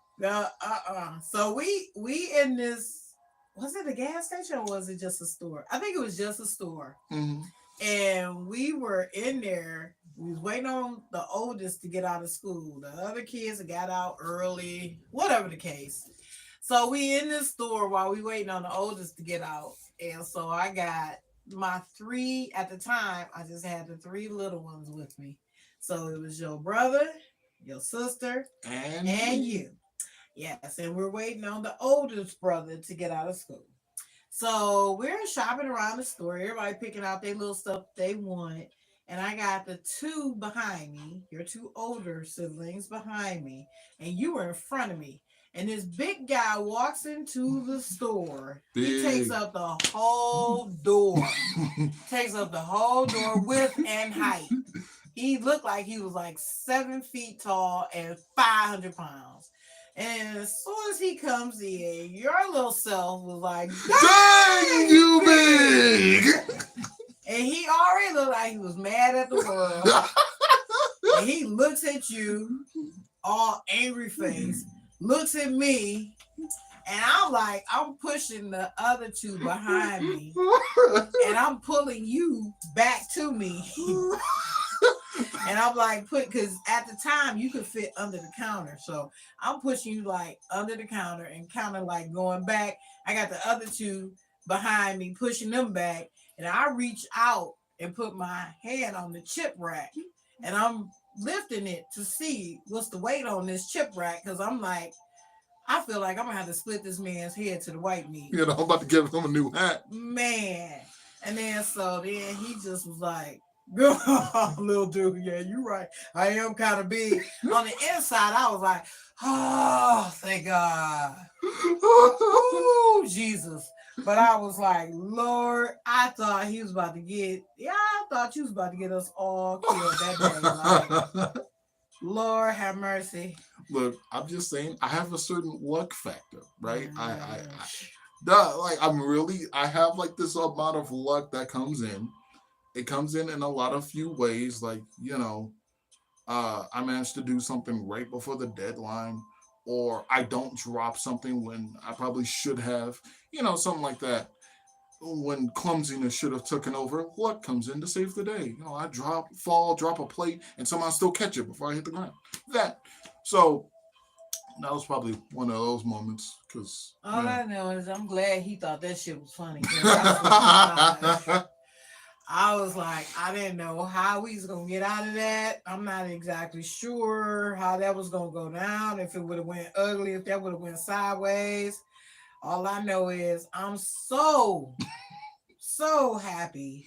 So we in this, was it a gas station or was it just a store? I think it was just a store. mhm. And we were in there. We was waiting on the oldest to get out of school. The other kids got out early, whatever the case. So we in this store while we waiting on the oldest to get out. And so I got my three at the time. I just had the three little ones with me. So it was your brother, your sister, And and me. you. Yes, and we're waiting on the oldest brother to get out of school. So we're shopping around the store, everybody picking out their little stuff they want. And I got the two behind me, your two older siblings behind me, and you were in front of me. And this big guy walks into the store. He takes Big. up the whole door, takes up the whole door, width and height. He looked like he was like 7 feet tall and 500 pounds. And as soon as he comes in, your little self was like, Dang, dang, you big. big. And he already looked like he was mad at the world. And he looks at you, all angry face, looks at me, and I'm like, I'm pushing the other two behind me, and I'm pulling you back to me. And I'm like, because at the time you could fit under the counter. So I'm pushing you like under the counter and kind of like going back. I got the other two behind me, pushing them back. And I reach out and put my hand on the chip rack. And I'm lifting it to see what's the weight on this chip rack. Because I'm like, I feel like I'm going to have to split this man's head to the white meat. You know, I'm about to give him a new hat. Man. And then he just was like, little dude, yeah, you're right. I am kind of big. On the inside, I was like, oh, thank God. Oh, Jesus. But I was like, Lord, I thought he was about to I thought you was about to get us all killed that day. Like, Lord have mercy. Look, I'm just saying, I have a certain luck factor, right? Gosh. I have like this amount of luck that comes in. It comes in a lot of few ways. Like, I managed to do something right before the deadline, or I don't drop something when I probably should have, something like that. when clumsiness should have taken over, luck comes in to save the day. I drop a plate, and somehow still catch it before I hit the ground. That. So that was probably one of those moments, because, All man. I know is I'm glad he thought that shit was funny because I swear to God, I was like, I didn't know how we was gonna get out of that. I'm not exactly sure how that was gonna go down. If it would have went ugly, if that would have went sideways. All I know is I'm so happy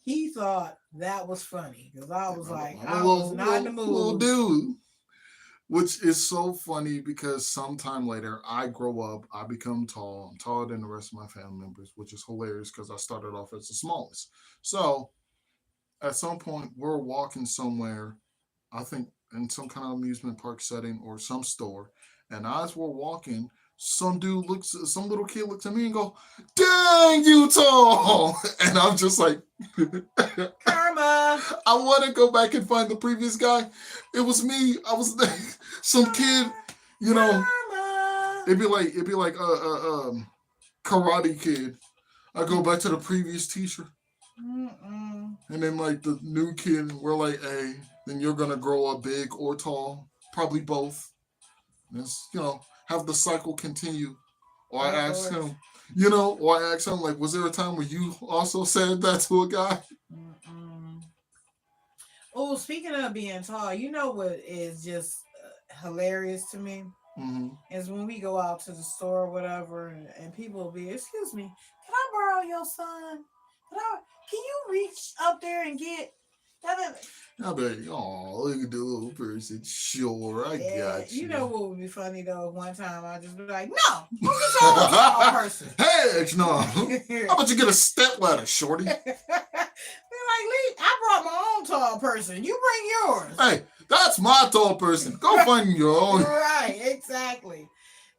he thought that was funny because I was like, I'm a I was not in the little mood. dude. Which is so funny because sometime later I grow up, I become tall. I'm taller than the rest of my family members, which is hilarious because I started off as the smallest. So at some point we're walking somewhere, I think in some kind of amusement park setting or some store, and as we're walking, some little kid looks at me and go, "Dang, you tall!" And I'm just like, Karma. I want to go back and find the previous guy. It was me. I was some kid. You know, Karma. it'd be like Karate Kid. I go back to the previous teacher, Mm-mm. and then like the new kid, we're like, hey, then you're gonna grow up big or tall, probably both. And it's, have the cycle continue. Or I Of ask course. him, or I ask him like, was there a time where you also said that to a guy? Mm-mm. Oh, speaking of being tall, you know what is just hilarious to me Mm-hmm. is when we go out to the store or whatever, and people will be, "Excuse me, can I borrow your son? Can I? Can you reach up there and get that?" I'll be like, oh, look at the little person. Sure, I Yeah, got you you. know what would be funny though? One time I just be like, "No, go get your own tall person." Heck no. How Be about you get a step ladder, shorty? like, "Lee, I brought my own tall person. You bring yours." Hey, that's my tall person. Go find your own. Right, exactly.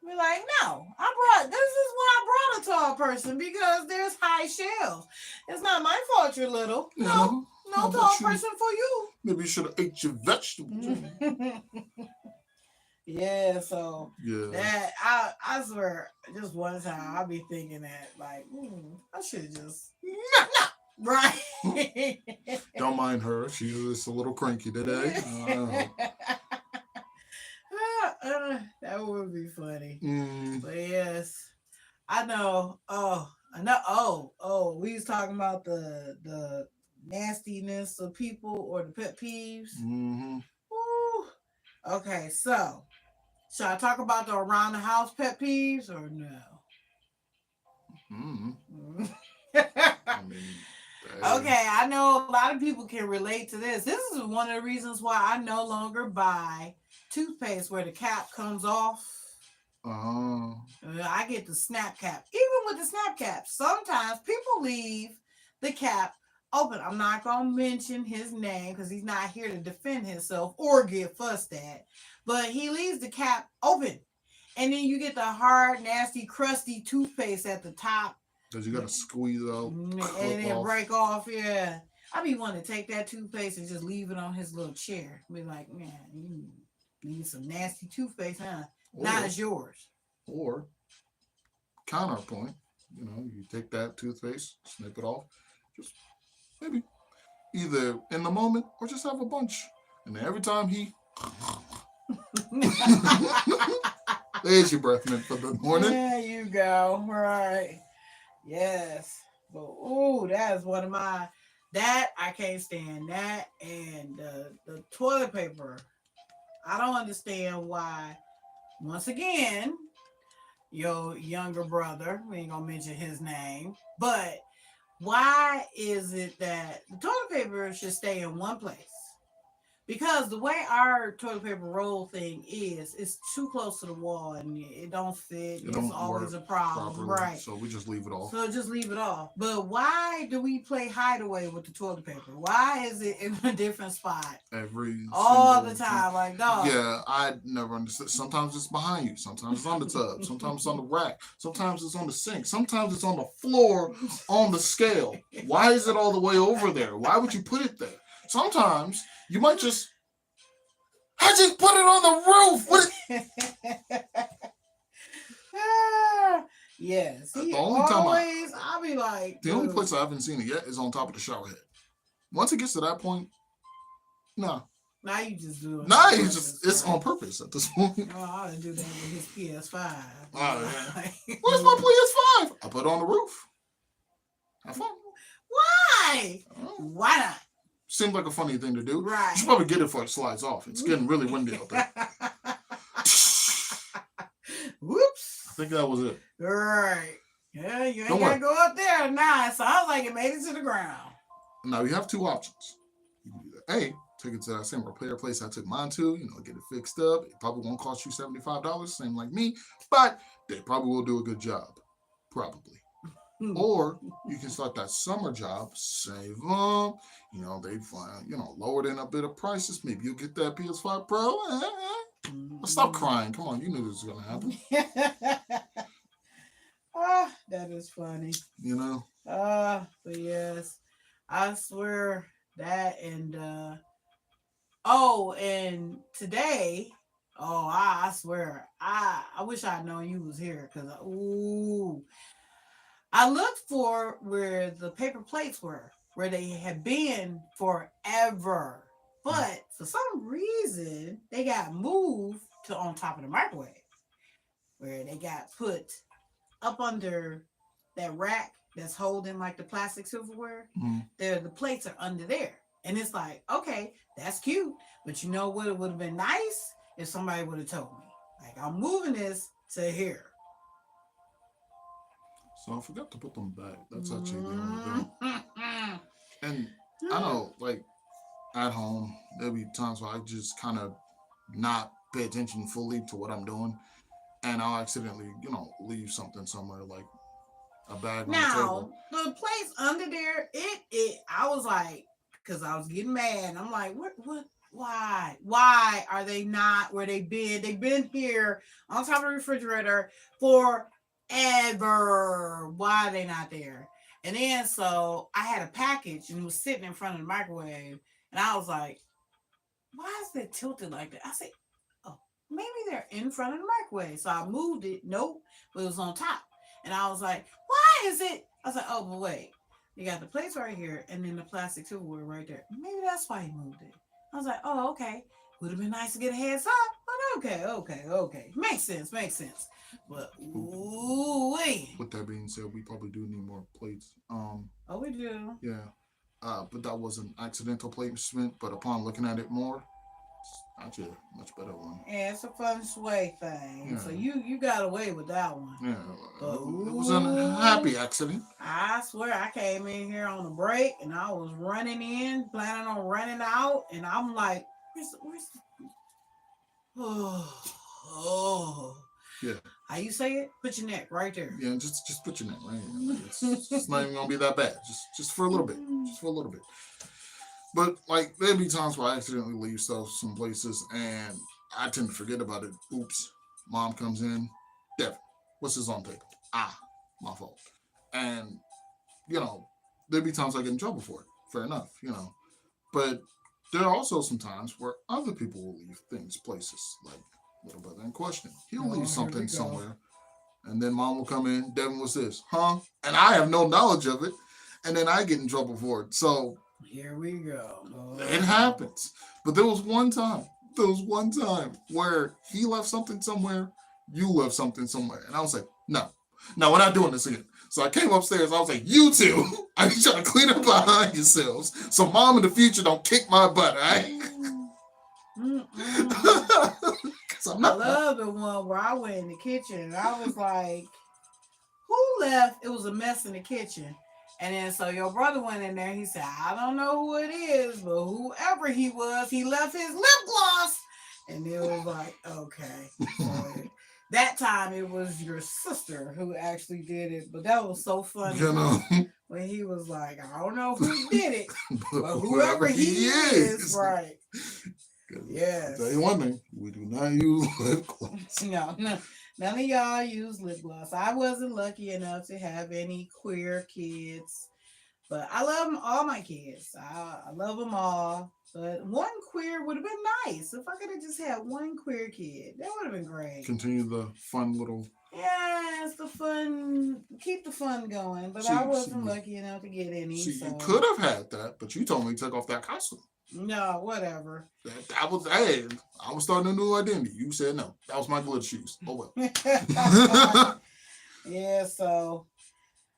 Be like, no, I brought this is why I brought a tall person because there's high shelves. It's not my fault you're little. No, How no about tall you? person for Maybe you should have ate your vegetables. you. Yeah, so Yeah. that I swear, just one time I'll be thinking that like, I should have just right. Don't mind her. She's just a little cranky today. That would be funny. Mm, But yes, I know. Oh, I know. Oh, we was talking about the nastiness of people or the pet peeves. mm-hmm. Woo. Okay, so should I talk about the around the house pet peeves or no? Mm-hmm. I mean, hey. Okay, I know a lot of people can relate to this. This is one of the reasons why I no longer buy toothpaste where the cap comes off. Uh, I get the snap cap. Even with the snap cap, sometimes people leave the cap open. I'm not going to mention his name because he's not here to defend himself or get fussed at. But he leaves the cap open. And then you get the hard, nasty, crusty toothpaste at the top. because you got to squeeze out, And clip then off. break off. Yeah. I be wanting to take that toothpaste and just leave it on his little chair. Be like, man, you need some nasty toothpaste, huh? Now Or, it's yours. or counterpoint, you take that toothpaste, snip it off, just maybe either in the moment or just have a bunch. And then every time there's your breath mint for the morning. There you go. Right. Yes. But ooh, that is one of my that I can't stand that and the toilet paper. I don't understand why. Once again, your younger brother, we ain't gonna mention his name, but why is it that the toilet paper should stay in one place? Because the way our toilet paper roll thing is, it's too close to the wall and it don't fit. It It's don't always work a problem, properly, right? so we just leave it off. So just leave it off. But why do we play hideaway with the toilet paper? Why is it in a different spot Every all single the time. time? Like, dog. Yeah, I never understood. Sometimes it's behind you. Sometimes it's on the tub. Sometimes it's on the rack. Sometimes it's on the sink. Sometimes it's on the floor on the scale. Why is it all the way over there? Why would you put it there? Sometimes you might just. How'd you put it on the roof? What? Ah, Yes, The he only time always. I'll be like, the only dude. place I haven't seen it yet is on top of the shower head. Once it gets to that point, nah. Now you just doing it Nah, on it's just purpose, it's on right? purpose at this point. Oh, I would do that with his PS5. Be Oh yeah. like, Where's my PS5? I put it on the roof. Have fun. why? Oh. Why not? Seems like a funny thing to do. You should Right. probably get it before it slides off. It's getting really windy out there. I Whoops. think that was it. Right. Yeah, you ain't Don't gotta worry. go up there. Nah, it sounds like it made it to the ground. Now you have two options. You can do that. A, take it to that same repair place I took mine to, get it fixed up. It probably won't cost you $75, same like me, but they probably will do a good job. Probably. Or you can start that summer job, save up, they find, lower in a bit of prices. Maybe you'll get that PS5 Pro. Stop crying. Come on, you knew this was going to happen. That is funny. You know? But yes, I swear that and today, I swear, I wish I'd known you was here because I looked for where the paper plates were, where they had been forever. But for some reason, they got moved to on top of the microwave, where they got put up under that rack that's holding like the plastic silverware. The plates are under there. And it's like, okay, that's cute. But you know what? It would have been nice if somebody would have told me. Like, I'm moving this to here. So I forgot to put them back. That's actually the only thing. And I know, like, at home, there'll be times where I just kind of not pay attention fully to what I'm doing. And I'll accidentally, leave something somewhere, like a bag on the Now, table. the place under there, I was like, because I was getting mad. I'm like, what, why are they not where they've been? They've been here on top of the refrigerator forever. Why are they not there? And then, so I had a package and it was sitting in front of the microwave. And I was like, why is it tilted like that? I said, oh, maybe they're in front of the microwave. So I moved it. Nope, but it was on top. And I was like, why is it? I was like, oh, but wait. You got the plates right here and then the plastic silverware right there. Maybe that's why he moved it. I was like, oh, okay. Would have been nice to get a heads up, but okay. Makes sense. But wait. With that being said, we probably do need more plates. Oh, we do. Yeah. But that was an accidental placement. But upon looking at it more, it's actually a much better one. Yeah, it's a fun sway thing. Yeah. So you got away with that one. Yeah. But, it was a happy accident. I swear I came in here on a break and I was running in, planning on running out, and I'm like, where's oh. Yeah. How you say it? Put your neck right there. Yeah, just put your neck right here. Like, it's not even gonna be that bad. Just for a little bit. Just for a little bit. But like there'll be times where I accidentally leave stuff some places and I tend to forget about it. Oops. Mom comes in. Devin, what's this on table? My fault. And, there'll be times I get in trouble for it. Fair enough, But there are also some times where other people will leave things places. Like little brother in question. He'll leave something somewhere. And then mom will come in. Devin, what's this? Huh? And I have no knowledge of it. And then I get in trouble for it. So here we go. It happens. But there was one time where he left something somewhere, you left something somewhere. And I was like, no, we're not doing this again. So I came upstairs. I was like, you two, I need y'all to clean up behind yourselves so mom in the future don't kick my butt, all right? I love the one where I went in the kitchen and I was like, who left? It was a mess in the kitchen. And then so your brother went in there. He said, I don't know who it is, but whoever he was, he left his lip gloss. And it was like, okay. So that time it was your sister who actually did it. But that was so funny. When he was like, I don't know who did it, but whoever he is, right. Yes. I'll tell you one thing, we do not use lip gloss. No, none of y'all use lip gloss. I wasn't lucky enough to have any queer kids, but I love all my kids. I love them all. But one queer would have been nice. If I could have just had one queer kid, that would have been great. Continue the fun little Yeah, it's the fun. Keep the fun going. But I See, wasn't see, lucky enough to get any, see, you so could have had that, but you told me to take off that costume. no, whatever. That was, hey, I was starting a new identity. You said no. That was my glitter shoes. Oh well. Yeah, so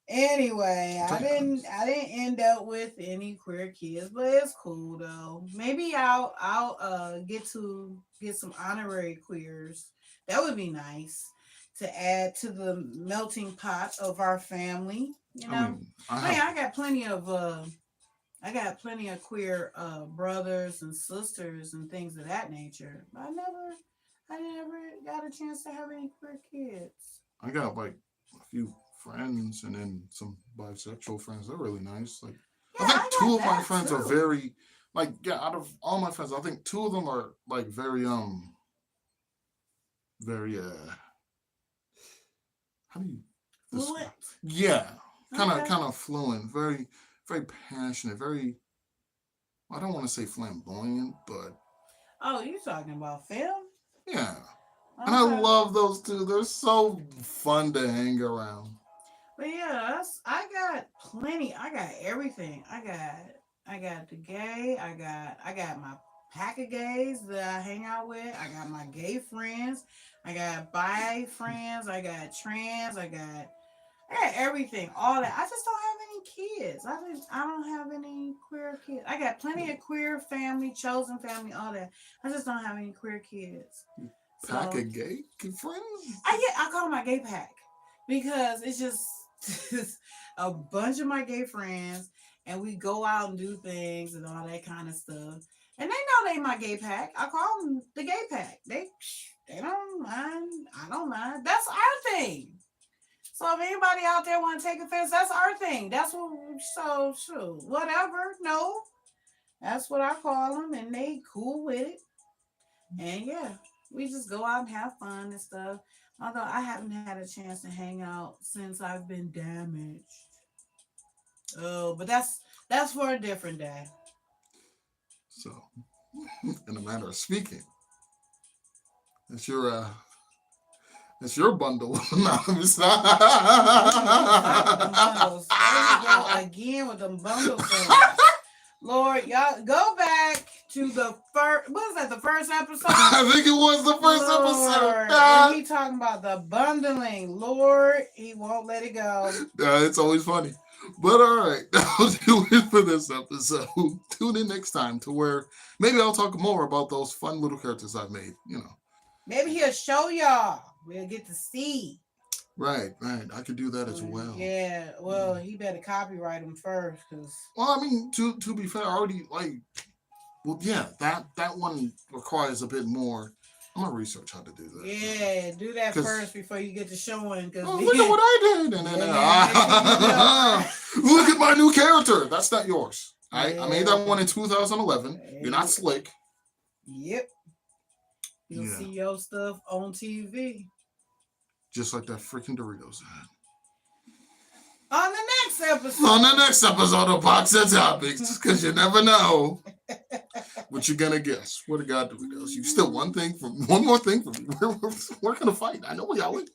anyway, I Tell you didn't honest. I didn't end up with any queer kids, but it's cool though. Maybe I'll get some honorary queers. That would be nice to add to the melting pot of our family, you I know. mean, I I mean, have. I got plenty of queer brothers and sisters and things of that nature. But I never got a chance to have any queer kids. I got like a few friends and then some bisexual friends. They're really nice. Like, Yeah, I think I two got of my that friends are too. very, like, yeah. Out of all my friends, I think two of them are like very very how do you describe? Fluent. Yeah, Okay. kind of fluent. Very passionate. Very. I don't want to say flamboyant, but Oh, you talking about film? yeah. And I Okay. love those two. They're so fun to hang around. But yeah, I got plenty. I got everything. I got the gay. I got my pack of gays that I hang out with. I got my gay friends. I got bi friends. I got everything. All that. I just don't have any kids. I don't have any queer kids. I got plenty of queer family, chosen family, all that. I just don't have any queer kids. Pack So of gay friends. I call my gay pack because it's just a bunch of my gay friends, and we go out and do things and all that kind of stuff. And they know they my gay pack. I call them the gay pack. They don't mind. I don't mind. That's our thing. So if anybody out there want to take offense, that's our thing. That's what. So sure, whatever. No, that's what I call them, and they cool with it. And yeah, we just go out and have fun and stuff. Although I haven't had a chance to hang out since I've been damaged. Oh, but that's for a different day. So, in a manner of speaking, it's your uh, it's your bundle. No, it's Stop with them not. bundles. There you go again with them bundle things. Lord, y'all go back to the first. What is that? The first episode. I think it was the first episode. Lord, and he talking about the bundling. Lord, he won't let it go. It's always funny. But all right, that'll do it for this episode. Tune in next time to where maybe I'll talk more about those fun little characters I've made. You know. Maybe he'll show y'all. We'll get to see. Right, right. I could do that as well. Yeah, well, he better copyright him first, cause Well, I mean, to be fair, I already like. Well, yeah, that one requires a bit more. I'm gonna research how to do that. yeah, do that Because first before you get to showing, cause oh, look at what I did, and then yeah, next thing you know, look at my new character. That's not yours. I made that yeah, one in 2011. You're not slick. yep, you'll Yeah, see your stuff on TV. just like that freaking Doritos ad. On the next On the episode, next episode of Box of Topics, because you never know what you're gonna guess. What to God, Doritos? You still one more thing from me. We're gonna fight. I know we always.